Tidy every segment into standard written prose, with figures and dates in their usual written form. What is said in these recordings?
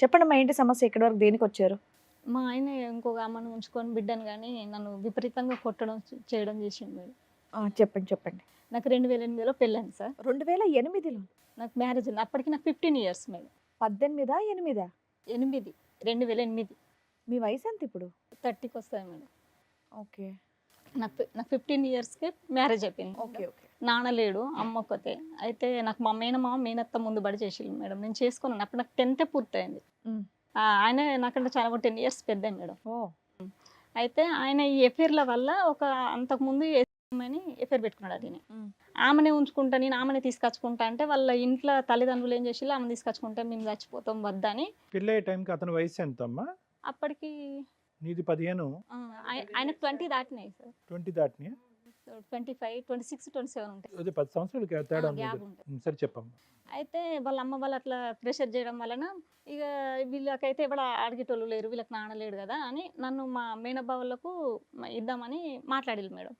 చెప్పండమ్మా ఏంటి సమస్య? ఇక్కడి వరకు దేనికొచ్చారు? మా ఆయన ఇంకొక ఆమెను ఉంచుకొని బిడ్డను గాని నన్ను విపరీతంగా కొట్టడం చేయడం చేసిండు మేడం. చెప్పండి. చెప్పండి. నాకు 2008లో పెళ్ళయింది సార్. 2008లో నాకు మ్యారేజ్ అయింది. అప్పటికి నాకు 15 ఇయర్స్ మేడం. 18, 8? 8 2008 మీ వయసెంత ఇప్పుడు? 30కి వస్తాయి మేడం. ఓకే. నాకు 15 ఇయర్స్‌కే మ్యారేజ్ అయిపోయింది. ఓకే. ఓకే. నాన్న లేడు, అమ్మ ఒక్కతే. అయితే నాకు మా మేనమామ, మేనత్త ముందు బడి చేసిళ్ళు మేడం. నేను చేసుకున్నాను. అప్పుడు నాకు 10థ్ పూర్తయింది. హ్మ్. ఆయన నాకంటే చాలా 10 ఇయర్స్ పెద్దే మేడం. ఓహ్! అయితే ఆయన ఈ ఎఫైర్‌ల వల్ల అంతకుముందు అమ్మాయిని ఎఫైర్ పెట్టుకున్నాడు ఆయన. హ్మ్. ఆమెనే ఉంచుకుంటా, నేను ఆమెనే తీసుకొచ్చుకుంటా అంటే వాళ్ళ ఇంట్లో తల్లిదండ్రులు ఏం చేసిళ్ళు, ఆమెను తీసుకొచ్చుకుంటే మేము చచ్చిపోతాం వద్దని. పెళ్ళయ్యే టైంకి అతని వయసు ఎంతమ్మా? అప్పటికి నీది 15, ఆయనకు 20 దాటినాయి సార్. 20 దాటినాయా? 25, 26, 27 ఉంటాయి. అదే 10 సంవత్సరాలు తేడా ఉంది. గ్యాప్ ఉంటుంది. సరే చెప్పమ్మా. అయితే వాళ్ళ అమ్మ వాళ్ళు అట్లా ప్రెషర్ చేయడం వలన ఇక వీళ్ళకైతే ఎవడ అడిగేటోళ్ళు లేరు, వీళ్ళకి నాన్న లేడు కదా అని నన్ను మా మేనబావులకు ఇద్దామని మాట్లాడిల్లు మేడం.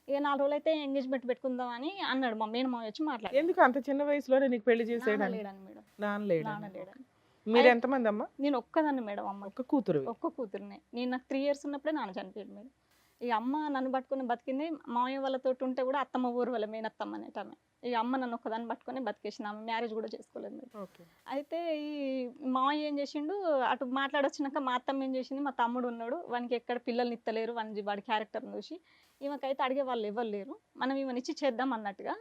ఇక 4 రోజులు అయితే ఎంగేజ్మెంట్ పెట్టుకుందాం అని అన్నాడు మా మేనమావ వచ్చి మాట్లాడి. ఎందుకు అంత చిన్న వయసులోనే నీకు పెళ్లి నాన్న చేసేయడానికి? లేడని మేడం. నాన్న లేడా? నాన్న లేడని. మీరు ఎంతమంది అమ్మా? నేను ఒక్కదాన్ని మేడం. అమ్మ ఒక్క కూతురు. ఒక్క కూతురునే. నాకు 3 ఇయర్స్ ఉన్నప్పుడే నాన్న చనిపోయాడు మేడం. ఇక అమ్మ నన్ను పట్టుకొని బతికింది. మామయ్య వాళ్ళతో ఉంటే కూడా అత్తమ్మ ఊరు వాళ్ళ మేనత్తమ్మ అనేట ఆమె. ఇక అమ్మ నన్ను ఒక్కదాన్ని పట్టుకొని బతికేసిన. ఆమె మ్యారేజ్ కూడా చేసుకోలేదు మేడం. ఓకే. అయితే ఈ మామయ్య ఏం చేసిండు, అటు మాట్లాడొచ్చినాక మా అత్తమ్మ ఏం చేసింది, మా తమ్ముడు ఉన్నాడు, వానికి ఎక్కడ పిల్లల్ని ఇత్తలేరు, వాడి క్యారెక్టర్ని చూసి ఈమెకైతే అడిగే వాళ్ళు ఎవరు లేరు, మనం ఈమెను ఇచ్చి చేద్దాం అన్నట్టుగా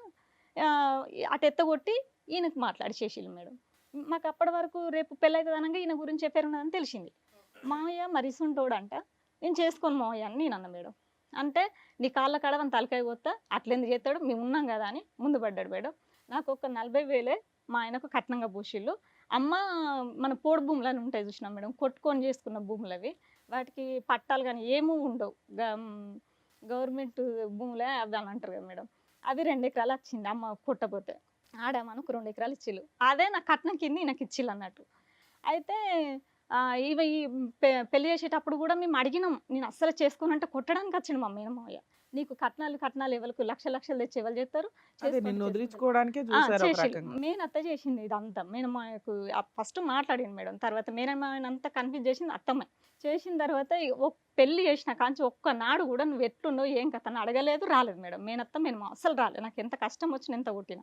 అటు ఎత్తగొట్టి ఈయనకు మాట్లాడి చేసిళ్ళు మేడం. మాకు అప్పటి వరకు రేపు పెళ్ళైతుంది అనగా ఈయన గురించి చెప్పారు ఉన్నదని తెలిసింది. మామయ్య మరిసుంటోడంట, నేను చేసుకోను మామయ్య అని నేను అన్న మేడం. అంటే నీ కాళ్ళ కాడ మన తలకాయ కొత్త అట్లెందుకు చేస్తాడు, మేము ఉన్నాం కదా అని ముందు పడ్డాడు మేడం. నాకు ఒక 40,000 మా ఆయనకు కట్నంగా పూసిళ్ళు. అమ్మ మన పోడు భూములు అని ఉంటాయి చూసినాం మేడం, కొట్టుకొని చేసుకున్న భూములు అవి. వాటికి పట్టాలు కానీ ఏమీ ఉండవు, గవర్నమెంట్ భూములే అవి అని అంటారు కదా మేడం. అవి 2 ఎకరాలు వచ్చింది అమ్మ కొట్టపోతే. ఆడమ్మకు 2 ఎకరాలు ఇచ్చిళ్ళు. అదే నా కట్నం కింద నాకు ఇచ్చిళ్ళు అన్నట్టు. అయితే ఇవి ఈ పెళ్లి చేసేటప్పుడు కూడా మేము అడిగినాం, నేను అస్సలు చేసుకోనంటే కొట్టడానికి వచ్చిండు మా మేనమావయ్య. నీకు కట్నాలు ఎవరికి లక్షలు తెచ్చి ఎవరు చేస్తారు, అదే నిన్ను వదిలించుకోవడానికే చూసారు ఒక చేసిళ్ళు. రకంగా. మేనత్త చేసింది ఇదంతా. మేనమావయ్యకు ఫస్ట్ మాట్లాడింది మేడం, తర్వాత మేనమావయ్యని అంతా కన్ఫ్యూజ్ చేసింది అత్తమ్మ. చేసిన తర్వాత పెళ్లి చేసిన కాంచి ఒక్కనాడు కూడా నువ్వు ఎట్లుండవు ఏం కథ అని అడగలేదు, రాలేదు మేడం. మేనత్త మేనమావ అస్సలు రాలేదు. నాకు ఎంత కష్టం వచ్చిన ఎంత కొట్టిన.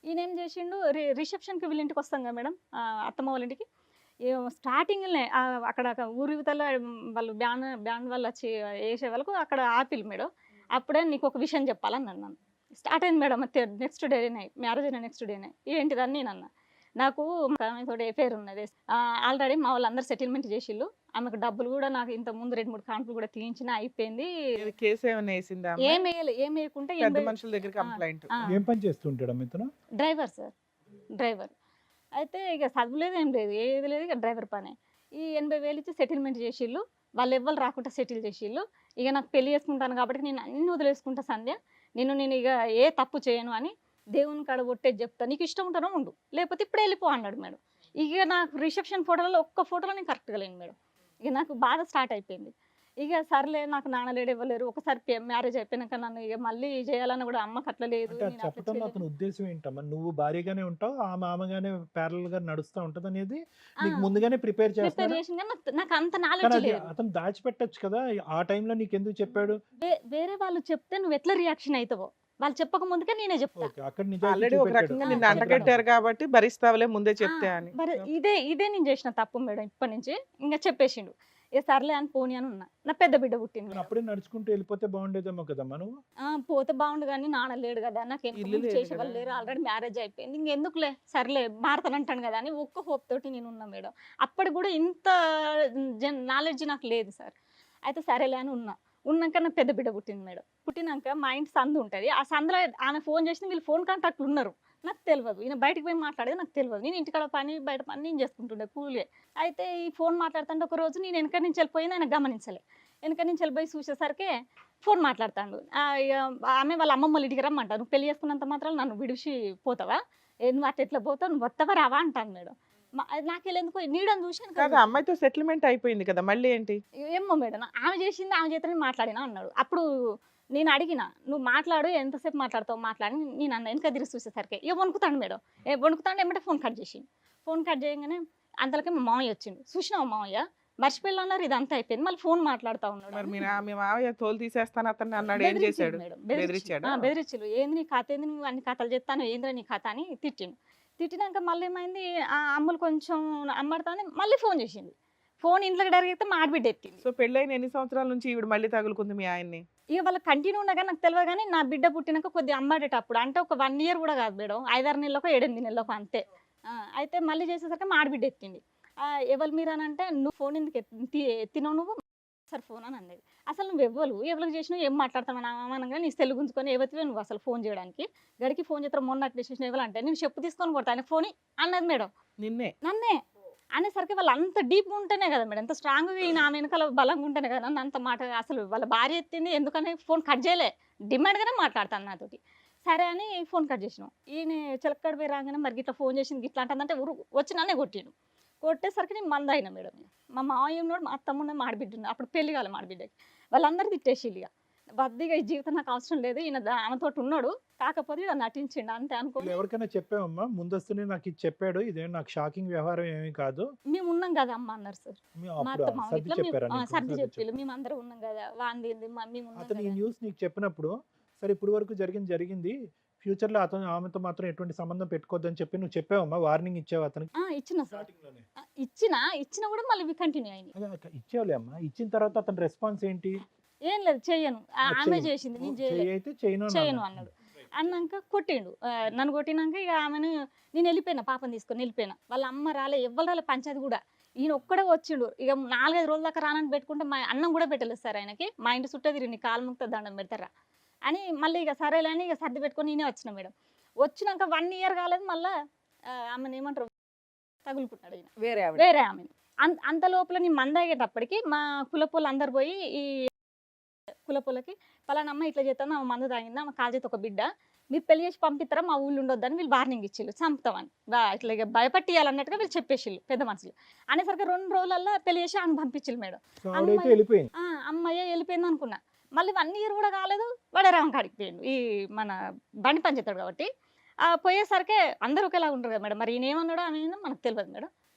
ఈయన ఏం చేసిండు, రిసెప్షన్కి వీళ్ళ ఇంటికి వస్తాం కదా మేడం, అత్తమ్మ వాళ్ళ ఇంటికి. స్టార్టింగ్‌లోనే అక్కడ ఊరి ఇవతల వాళ్ళు బ్యాండ్ వాళ్ళు వచ్చి వేసే వాళ్ళకు అక్కడ ఆపిల్ మేడం. అప్పుడే నీకు ఒక విషయం చెప్పాలని నన్ను. స్టార్ట్ అయింది మేడం. నెక్స్ట్ డేనే మ్యారేజ్ అయిన నెక్స్ట్ డేనే ఏంటిదని నేను అన్నా. నాకు ఆమెతో ఎఫైర్ ఉన్నది. ఆల్రెడీ మా వాళ్ళందరూ సెటిల్మెంట్ చేసిళ్ళు. ఆమెకు డబ్బులు కూడా నాకు ఇంత ముందు 2, 3 కాన్పులు కూడా తీయించిన అయిపోయింది. ఏది కేసు ఏమైనా వేసిందా? ఏం వేయకుంటే పెద్ద మనుషుల దగ్గర కంప్లైంట్. ఏం పని చేస్తుంటాడు ఇతను? Driver sir, driver. అయితే ఇక చదువులేదు ఏం లేదు, ఏది లేదు, ఇక డ్రైవర్ పనే. ఈ 80,000 ఇచ్చి సెటిల్మెంట్ చేసిళ్ళు. వాళ్ళు ఎవ్వరు రాకుండా సెటిల్ చేసిళ్ళు. ఇక నాకు పెళ్లి చేసుకుంటాను కాబట్టి నేను అన్ని వదిలేసుకుంటా సంధ్య, నేను ఇక ఏ తప్పు చేయను అని దేవుని కాడ కొట్టేది చెప్తా, నీకు ఇష్టం ఉంటానో ఉండు, లేకపోతే ఇప్పుడే వెళ్ళిపో అన్నాడు మేడం. ఇక నాకు రిసెప్షన్ ఫోటోలలో ఒక్క ఫోటోలో నేను కరెక్ట్గా లేను మేడం. ఇక నాకు బాధ స్టార్ట్ అయిపోయింది. ఇక సర్లే నాకు నాన్న లేడు ఇవ్వలేరు. ఒకసారి మ్యారేజ్ అయిపోయినాక నన్ను ఇక మళ్ళీ చేయాలని కూడా అమ్మకి అట్లా లేదు. అంటే అది చెప్పడంలో అతని ఉద్దేశం ఏంటమ్మా? నువ్వు భారీగానే ఉంటావు, ఆ మామగానే ప్యారల్ గా నడుస్తూ ఉంటది అనేది నీకు ముందుగానే ప్రిపేర్ చేస్తాడు. చేసింది నాకు అంత నాలెడ్జ్ లేదు. అతను దాచిపెట్టచ్చు కదా, ఆ టైంలో నీకు ఎందుకు చెప్పాడు? వేరే వాళ్ళు చెప్తే నువ్వు ఎట్లా రియాక్షన్ అవుతావో, వాళ్ళు చెప్పక ముందుకే నేనే చెప్తా. ఆల్రెడీ ఒక రకంగా నిన్ను అంటగట్టారు కాబట్టి భరిస్తావులే ముందే చెప్తే అని. మరి ఇదే నేను చేసిన తప్పు మేడం. ఇప్పటి నుంచి ఇంకా చెప్పేసిండు. ఏ సర్లే అని పోనీ అని ఉన్నా. నా పెద్ద బిడ్డ పుట్టింది మేడం. అప్పుడే నడుచుకుంటూ వెళ్ళిపోతే బాగుండేదేమో కదమ్మా నువ్వు. పోతే బాగుండు కానీ నాన్న లేడు కదా, నాకు ఇల్లు లేదు చేసేవాళ్ళు కదా. లేరు, ఆల్రెడీ మ్యారేజ్ అయిపోయింది, ఇంకెందుకులే సర్లే మారతానంటాను కదా అని ఒక్క హోప్ తోటి నేను ఉన్నా మేడం. అప్పటి కూడా ఇంత నాలెడ్జ్ నాకు లేదు సార్. అయితే సరేలే అని ఉన్నాక నా పెద్ద బిడ్డ పుట్టింది మేడం. పుట్టినాక మా ఇంటి సందు ఉంటుంది, ఆ సందులో ఆమె ఫోన్ చేసిన వీళ్ళు ఫోన్ కాంటాక్ట్లు ఉన్నారు, నాకు తెలియదు. ఈయన బయటకు పోయి మాట్లాడేది నాకు తెలియదు. నేను ఇంటికాడ పని బయట పని నేను చేసుకుంటుండే కూలే. అయితే ఈ ఫోన్ మాట్లాడుతుంటే ఒక రోజు నేను వెనక నుంచి వెళ్ళిపోయింది, ఆయన గమనించలే. వెనక నుంచి వెళ్ళిపోయి చూసేసరికి ఫోన్ మాట్లాడుతాడు. ఆమె వాళ్ళ అమ్మమ్మ వాళ్ళ ఇంటికి రమ్మంటారు, నువ్వు పెళ్లి చేసుకున్నంత మాత్రం నన్ను విడిచి పోతావా, నువ్వు అట్లా ఎట్లా పోతావు, నువ్వు వస్తావా రావా అంటాను మేడం. నాకెళ్ళేందుకు నీడని చూసాను కాదు, కదా. అమ్మాయితో సెటిల్మెంట్ అయిపోయింది కదా, మళ్ళీ ఏంటి? ఏమో మేడం, ఆమె చేసింది ఆమె చేతనే మాట్లాడినా అన్నాడు. అప్పుడు నేను అడిగిన, నువ్వు మాట్లాడు, ఎంతసేపు మాట్లాడతావు మాట్లాడి నేను అన్న. వెనక తిరిగి చూసేసరికి ఇక వణుకుతాడు మేడం. వణుకుతాడు ఏమంటే ఫోన్ కట్ చేసి, ఫోన్ కట్ చేయగానే అంతలోకి మా మామయ్య వచ్చిండు. చూసినావా మామయ్య మర్చిపోయిన అన్నారు, ఇదంతా అయిపోయింది. మళ్ళీ ఫోన్ మాట్లాడుతా మరి ఉన్నాడు. మీ మావయ్య తోలు తీసేస్తాను అతన్ని అన్నాడు, ఏం చేశాడు? బెదిరించాడా? బెదిరించాడు. ఏంది నీ కథ, ఏంది నువ్వు అన్ని కథలు చెప్తాను, ఏంద్రా నీ కథ అని తిట్టిండు. తిట్టినాక మళ్ళీ ఏమైంది, ఆ అమ్ములు కొంచెం అమ్మడతానే మళ్ళీ ఫోన్ చేసింది. ఫోన్ ఇంట్లోకి డైరెక్ట్ అయితే మా ఆడబిడ్డ ఎత్తింది. సో పెళ్ళైన ఎన్ని సంవత్సరాల నుంచి ఈవిడ మళ్ళీ తగులుకుంది మీ ఆయన్ని? ఇక వాళ్ళ కంటిన్యూ ఉండగా నాకు తెలియదు, కానీ నా బిడ్డ పుట్టినాక కొద్దిగా అమ్మాడేటప్పుడు అంటే ఒక 1 year కూడా కాదు మేడం, 5-6 నెలలకు 8 నెలలకు అంతే. అయితే మళ్ళీ చేసేసరికి మా ఆడబిడ్డ ఎత్తింది. ఎవరు మీరు అని అంటే, నువ్వు ఫోన్ ఎందుకు ఎత్తినావు నువ్వు సార్ ఫోన్ అని అన్నది. అసలు నువ్వు ఎవరికి చేసినావు, ఏం మాట్లాడతావు నా అనగా నీ సెల్ గుంజుకొని ఎవరివే నువ్వు అసలు ఫోన్ చేయడానికి, గడికి ఫోన్ చేస్తావు మొన్న అట్లా చేసిన ఎవరంటే నేను చెప్పు తీసుకొని కొడతా ఆయన ఫోన్ అన్నది మేడం. నన్నే అనేసరికి వాళ్ళు అంత డీప్ ఉంటేనే కదా మేడం, ఎంత స్ట్రాంగ్గా ఈయన ఆమె వెనకాల బలంగా ఉంటేనే కదా నన్ను అంత మాట. అసలు వాళ్ళ భార్య ఎత్తింది ఎందుకని ఫోన్ కట్ చేయలే, డిమాండ్గానే మాట్లాడతాను నాతోటి. సరే అని ఫోన్ కట్ చేసినాం. ఈయన చిలక్కడ పోయి రాగానే మరి ఇట్లా ఫోన్ చేసింది ఇట్లా అంటుందంటే వచ్చి నన్నే కొట్టిను. కొట్టేసరికి నేను మంద అయినా మేడం. మా మావయ్య ఉన్నాడు, మా అత్తమ్మ మాడిబిడ్డ ఉన్నాడు, అప్పుడు పెళ్లి కాలే మాడిబిడ్డకి. వాళ్ళందరూ తిట్టేసిల్లు. ఇక వద్దిగా ఈ జీవితం నాకు అవసరం లేదు, ఈయన ఆమెతో ఉన్నాడు కాకపోతే ఇలా నటించిండు అంతే అనుకో. ఎవరికైనా చెప్పావమ్మా ముందస్తునే నాకు ఇది చెప్పాడు, ఇదేం నాకు షాకింగ్ వ్యవహారం ఏమీ కాదు, మేము ఉన్నాం కదా అమ్మ అన్నారు సార్. మా అత్తమ్మ ఇట్లా సర్ది చెప్పిల్లు, మేము అందరం ఉన్నాం కదా వాంది మేము అతను ఈ న్యూస్ నీకు చెప్పినప్పుడు సరే ఇప్పుడు వరకు జరిగింది ఫ్యూచర్ లో అతను ఆమెతో మాత్రం ఎటువంటి సంబంధం పెట్టుకోవద్దని చెప్పి నువ్వు చెప్పావమ్మా, వార్నింగ్ ఇచ్చావు అతనికి? ఇచ్చిన సార్, ఇచ్చిన కూడా మళ్ళీ కంటిన్యూ అయింది. ఇచ్చావులే అమ్మా, ఇచ్చిన తర్వాత అతని రెస్పాన్స్ ఏంటి? ఏం లేదు చెయ్యను, ఆమె చేసింది నేను చేయను అన్నాడు. అన్నాక కొట్టిండు. నన్ను కొట్టినాక ఇక ఆమెను నేను వెళ్ళిపోయినా, పాపని తీసుకొని వెళ్ళిపోయినా. వాళ్ళ అమ్మ రాలే, ఎవ్వరు రాలే, పంచాయతీ కూడా. ఈయన ఒక్కడే వచ్చిండు. ఇక 4-5 రోజుల దాకా రానని పెట్టుకుంటే మా అన్నం కూడా పెట్టలేదు సార్ ఆయనకి. మా ఇంటి చుట్టూ తిరిగి నీ కాలు ముక్త దండం పెడతారా అని మళ్ళీ ఇక సరేలే అని ఇక సర్ది పెట్టుకొని నేనే వచ్చిన మేడం. వచ్చినాక 1 year కాలేదు, మళ్ళీ ఆమెను ఏమంటారు తగులుకున్నాడు ఈయన వేరే ఆమెను. అంత లోపల నేను మందాగేటప్పటికి మా కులపోళ్ళు అందరు పోయి ఈ కులపోలకి పలానా అమ్మ ఇట్లా చేస్తాను, ఆమె మందు తాగిందా, ఆమె కాల్ చేతి ఒక బిడ్డ, మీరు పెళ్లి చేసి పంపిస్తారా, మా ఊళ్ళు ఉండొద్దని వీళ్ళు వార్నింగ్ ఇచ్చిళ్ళు, చంపుతామని ఇట్లా ఇక భయపట్టియాలన్నట్టుగా వీళ్ళు చెప్పేసిళ్ళు పెద్ద మనుషులు. అనేసరికి 2 రోజులలో పెళ్లి చేసి ఆమె పంపించిళ్ళు మేడం. అమ్మాయి వెళ్ళిపోయింది అనుకున్నా. మళ్ళీ 1 year కూడా కాలేదు, వడరాం కాడికి పోయిండు. ఈ మన బండి పని చేస్తాడు కాబట్టి పోయేసరికి అందరూ ఒకేలా ఉంటారు కదా మేడం. మరి ఈయన ఏమన్నాడో ఆమె మనకు తెలియదు మేడం.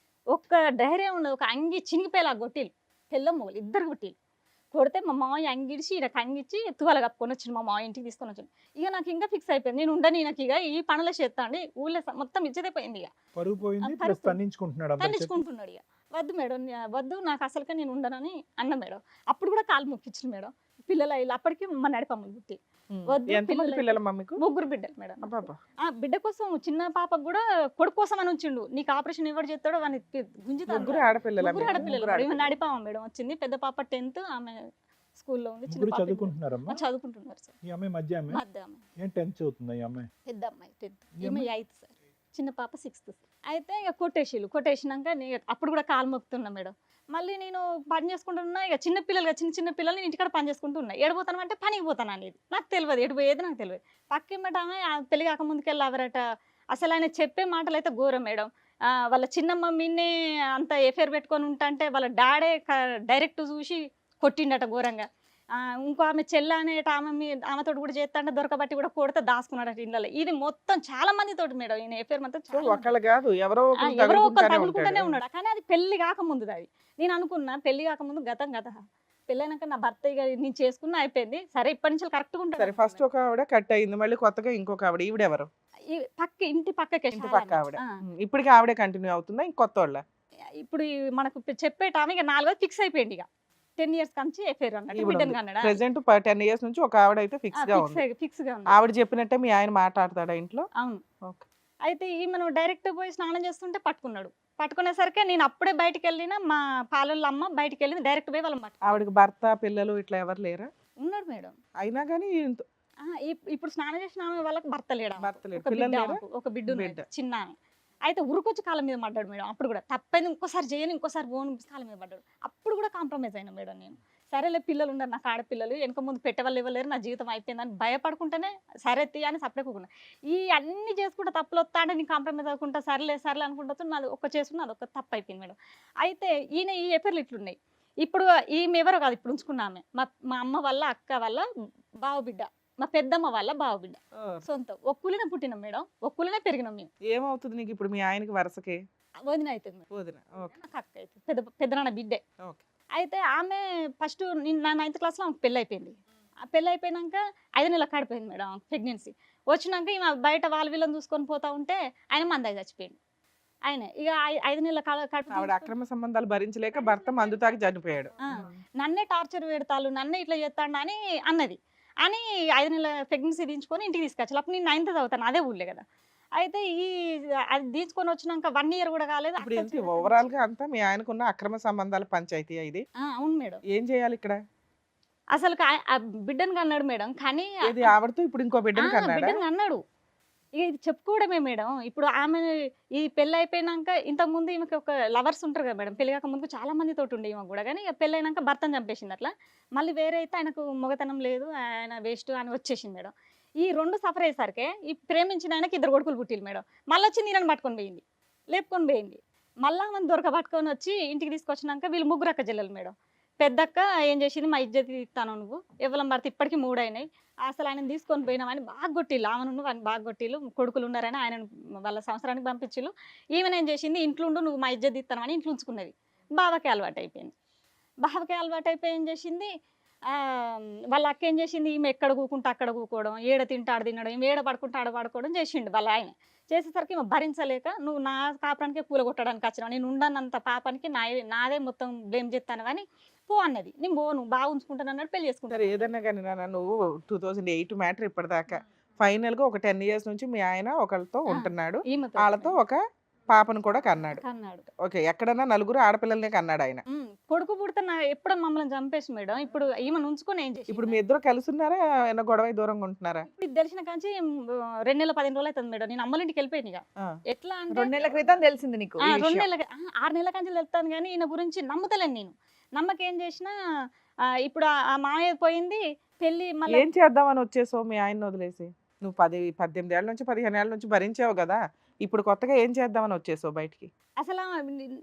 ఒక్క ధైర్యం ఉండదు, ఒక అంగి చినిగిపోయేలా కొట్టిలు, పిల్ల మొగలు ఇద్దరు కొట్టిలు. కొడితే మా మామయ్య అంగిడిచి ఈయనకు అంగిచ్చి తువాల కప్పుకొని వచ్చిండు, మా మామయ్య ఇంటికి తీసుకొని వచ్చిండు. ఇక నాకు ఇంకా ఫిక్స్ అయిపోయింది, నేను ఉండను ఈయనకి, ఇక ఈ పనులే చేస్తా అండి, ఊళ్ళో మొత్తం ఇచ్చేదే పోయింది. ఇక తన్నించుకుంటున్నాడు. ఇక వద్దు మేడం వద్దు, నాకు అసలుకే నేను ఉండనని అన్న మేడం. అప్పుడు కూడా కాలు మొక్కించింది మేడం. పిల్లలు అయ్యి అప్పటికి మా నడిపమ్మలు పుట్టి వద్దు. 3 బిడ్డలు మేడం. బిడ్డ కోసం చిన్న పాపకు కూడా కొడుకు కోసం అని ఉంచిండు. నీకు ఆపరేషన్ ఎవరు చేస్తాడో వాడిని గుంజుతాడు. ఆడపిల్లలు నడిపామ మేడం వచ్చింది. పెద్ద పాప 10th, ఆమె స్కూల్లో ఉంది. చదువుకుంటున్నారు సార్. పెద్ద అమ్మాయి 10th, ఈమె 8th సార్. చిన్న పాప 6th. అయితే ఇక కొట్టేసినాక అప్పుడు కూడా కాలు మొక్కుతున్నా మేడం. మళ్ళీ నేను పని చేసుకుంటున్నా, ఇక చిన్న పిల్లల్ని ఇంటికాడ పని చేసుకుంటున్నా. ఎడిపోతాను అంటే పనికి పోతాను అనేది నాకు తెలియదు, ఎడిపోయేది నాకు తెలియదు. పక్కేమటామే పెళ్లి కాక ముందుకెళ్ళి అవరట. అసలు ఆయన చెప్పే మాటలు అయితే ఘోరం మేడం. వాళ్ళ చిన్న మమ్మీనే అంత ఎఫైర్ పెట్టుకొని ఉంటాంటే వాళ్ళ డాడే డైరెక్ట్ చూసి కొట్టిండట ఘోరంగా. ఇంకో ఆమె చెల్ల అనేట ఆమెతో కూడా చేస్తాంటే దొరకబట్టి కూడా కొడితే దాచుకున్నాడట ఇళ్ళలో. ఇది మొత్తం చాలా మంది తోటి మేడం ఈయన ఎఫైర్ మొత్తం ఎవరో ఒకరు తగులుకుంటూనే ఉన్నాడు. కానీ అది పెళ్లి కాకముందు. అది నేను అనుకున్నా పెళ్లి కాకముందు గతం పెళ్ళైనాక నా భర్త ఇక నేను చేసుకున్నా అయిపోయింది, సరే ఇప్పటి నుంచి కరెక్ట్గా ఉంటాను. ఫస్ట్ ఒక ఆవిడ కట్ అయింది, మళ్ళీ కొత్తగా ఇంకొక ఆవిడ, ఈవిడెవరు? ఇంటి పక్కకే ఆవిడ. ఇప్పటికి ఆవిడే కంటిన్యూ అవుతుందా ఇంకొత్త వాళ్ళ? ఇప్పుడు మనకు చెప్పేటామె ఇక 4వ ఫిక్స్ అయిపోయింది. ఇక 10 years కంచి ఎఫైర్ అన్నాడు. ప్రెసెంట్ 10 years నుంచి ఒక ఆవిడ అయితే ఫిక్స్ గా ఉంది. ఆవిడ చెప్పినట్టే మీ ఆయన మాట్లాడతాడా ఇంట్లో? అవును. అయితే ఈమెను డైరెక్ట్ పోయి స్నానం చేస్తుంటే పట్టుకునేసరికి నేను అప్పుడే బయటకు వెళ్ళిన, మా పాలల అమ్మ బయటకు వెళ్ళింది, డైరెక్ట్ పోయి వాళ్ళ ఆవిడకి భర్త పిల్లలు ఇట్లా ఎవరు లేరా? ఉన్నాడు మేడం. అయినా కానీ ఇప్పుడు స్నానం చేసిన ఆమె వాళ్ళకి భర్త లేడు, ఒక బిడ్డ చిన్న. అయితే ఉరుకొచ్చి కాళ్ళ మీద పడ్డాడు మేడం. అప్పుడు కూడా తప్పైంది, ఇంకోసారి చేయను, ఇంకోసారి పోను, కాళ్ళ మీద పడ్డాడు. అప్పుడు కూడా కాంప్రమైజ్ అయినా మేడం నేను. సరేలే పిల్లలు ఉన్నారు నాకు, ఆడపిల్లలు వెనక ముందు పెట్టేవాళ్ళు ఇవ్వలేరు, నా జీవితం అయిపోయిందని భయపడుకుంటేనే సరే అని సపరేకున్నా. ఈ అన్ని చేసుకుంటే తప్పులు వస్తా అంటే నేను కాంప్రమైజ్ అవ్వకుండా సరేలే అనుకుంటా నాది చేసుకున్నా, అది ఒక తప్పు అయిపోయింది మేడం. అయితే ఈయన ఈ ఎఫైర్లు ఇట్లున్నాయి. ఇప్పుడు ఈమె ఎవరో కాదు, ఇప్పుడు ఉంచుకున్న ఆమె మా అమ్మ వల్ల అక్క వల్ల బావ బిడ్డ, మా పెద్దమ్మ వాళ్ళ బావ బిడ్డ, సొంతం. ఒక్కులనే పుట్టినాం మేడం, ఒక్కులనే పెరిగినాం మేము. ఏమవుతుంది నీకు ఇప్పుడు మీ ఆయనకి వరుసకి? వదిన అవుతుంది మేడం. వదిన. ఓకే. నాకు అక్క అవుతుంది, పెద్దనాన్న బిడ్డే. ఓకే. అయితే ఆమె ఫస్ట్ నా 9th క్లాస్లో ఆమెకు పెళ్ళి అయిపోయింది. ఆ పెళ్ళి అయిపోయినాక 5 నెలలకు కాడిపోయింది మేడం ప్రెగ్నెన్సీ. వచ్చినాక ఈమె బయట వాళ్ళ వీళ్ళని చూసుకొని పోతా ఉంటే ఆయన మందాయి చచ్చిపోయింది. ఆయన ఇక 5 నెలల ఆవిడ అక్రమ సంబంధాలు భరించలేక భర్త మందు తాగి చనిపోయాడు. నన్నే టార్చర్ పెడతాను, నన్నే ఇట్లా చేస్తాడు అని అన్నది. అని 5 నెలల ప్రెగ్నెన్సీ దించుకొని ఇంటికి తీసుకొచ్చాను. అప్పుడు నేను 9th చదువుతాను, అదే ఊళ్ళే కదా. అయితే అది తీసుకొని వచ్చినాక 1 year కూడా కాలేదు. ఇప్పుడు ఏంటి ఓవరాల్ గా అంతా మీ ఆయనకున్న అక్రమ సంబంధాల పంచాయతీ ఇది? అవును మేడం. ఏం చేయాలి ఇక్కడ? అసలు ఆ బిడ్డను కన్నాడు మేడం. కానీ ఇది ఆవిడతో ఇప్పుడు ఇంకో బిడ్డను కన్నాడా? బిడ్డను కన్నాడు. ఇక ఇది చెప్పుకోవడమే మేడం. ఇప్పుడు ఆమె ఈ పెళ్ళి అయిపోయినాక ఇంతకుముందు ఈమెకి ఒక లవర్స్ ఉంటారు కదా మేడం, పెళ్లి కాక ముందు చాలా మంది తోటి ఉండే ఈమె కూడా. కానీ పెళ్ళి అయినాక భర్తను చంపేసింది. అట్లా మళ్ళీ వేరే అయితే ఆయనకు మొగతనం లేదు, ఆయన వేస్ట్ అని వచ్చేసింది మేడం. ఈ 2 సఫర్ అయ్యేసరికి ఈ ప్రేమించిన ఆయనకి 2 కొడుకులు పుట్టిలు మేడం. మళ్ళీ వచ్చి నీరని పట్టుకొని పోయింది, లేపుకొని పోయింది. మళ్ళీ ఆమె పట్టుకొని వచ్చి ఇంటికి తీసుకొచ్చినాక వీళ్ళు 3 అక్క చెల్లెలు మేడం. పెద్దక్క ఏం చేసింది, మా ఇజ్జత్ ఇస్తాను నువ్వు ఎవరం పడితే ఇప్పటికీ 3 అయినాయి, అసలు ఆయన తీసుకొని పోయినామని బాగా కొట్టిళ్ళు. ఆమెను అని బాగా కొట్టిళ్ళు. కొడుకులు ఉన్నారని ఆయన వాళ్ళ సంవత్సరానికి పంపించిళ్ళు. ఈమెను ఏం చేసింది, ఇంట్లో ఉండు నువ్వు మా ఇజ్జత్ ఇస్తాను అని ఇంట్లో ఉంచుకున్నది. బావకి అలవాటు అయిపోయింది. బావకి అలవాటు అయిపోయి ఏం చేసింది, వాళ్ళ అక్క ఏం చేసింది, ఈమె ఎక్కడ కూకుంటే అక్కడ కూకోవడం, ఏడ తింటే ఆడ తినడం, ఈమె ఏడ పడుకుంటే ఆడ పడుకోవడం చేసిండు వాళ్ళ ఆయన. చేసేసరికి ఈమె భరించలేక నువ్వు నా పాపానికే కూల కొట్టడానికి వచ్చినావు, నేను ఉండనంత పాపానికి నాదే మొత్తం బ్లేమ్ చేస్తాను అని పో అన్నది. నేను పోను, బాగా ఉంచుకుంటాను అన్నాడు. పెళ్లి చేసుకుంటాను. ఏదన్నా కానీ నువ్వు 2008 మ్యాటర్ ఇప్పటిదాకా ఫైనల్ గా ఒక 10 years నుంచి మీ ఆయన ఒకళ్ళతో ఉంటున్నాడు, వాళ్ళతో ఒక పాపను కూడా కన్నాడు. ఓకే. ఎక్కడన్నా 4 ఆడపిల్లలనే కన్నాడు ఆయన. కొడుకు పుడితే ఎప్పుడో మమ్మల్ని చంపేసి మేడం. ఇప్పుడు ఈమెను ఉంచుకొని ఏం చేసి, ఇప్పుడు మీ ఇద్దరు కలిసి ఉన్నారా, ఏమైనా గొడవ దూరంగా ఉంటున్నారా? ఇది తెలిసిన కాంచి 2 నెలల 15 రోజులు అవుతుంది మేడం. నేను అమ్మల ఇంటికి వెళ్ళిపోయాను. ఇక ఎట్లా అంటే 2 నెలల క్రితం తెలిసింది నీకు? 2 నెలల 6 నెలల కాంచి వెళ్తాను కానీ ఈయన గురించి నమ్ముతలేను నేను. నమ్మకేం చేసినా ఇప్పుడు ఆ మామయ్య పోయింది, పెళ్లి మళ్ళీ ఏం చేద్దామని వచ్చేసావు మీ ఆయన వదిలేసి? నువ్వు 18 ఏళ్ళ నుంచి 15 ఏళ్ళ నుంచి భరించావు కదా, ఇప్పుడు కొత్తగా ఏం చేద్దామని వచ్చేసావు బయటికి? అసలు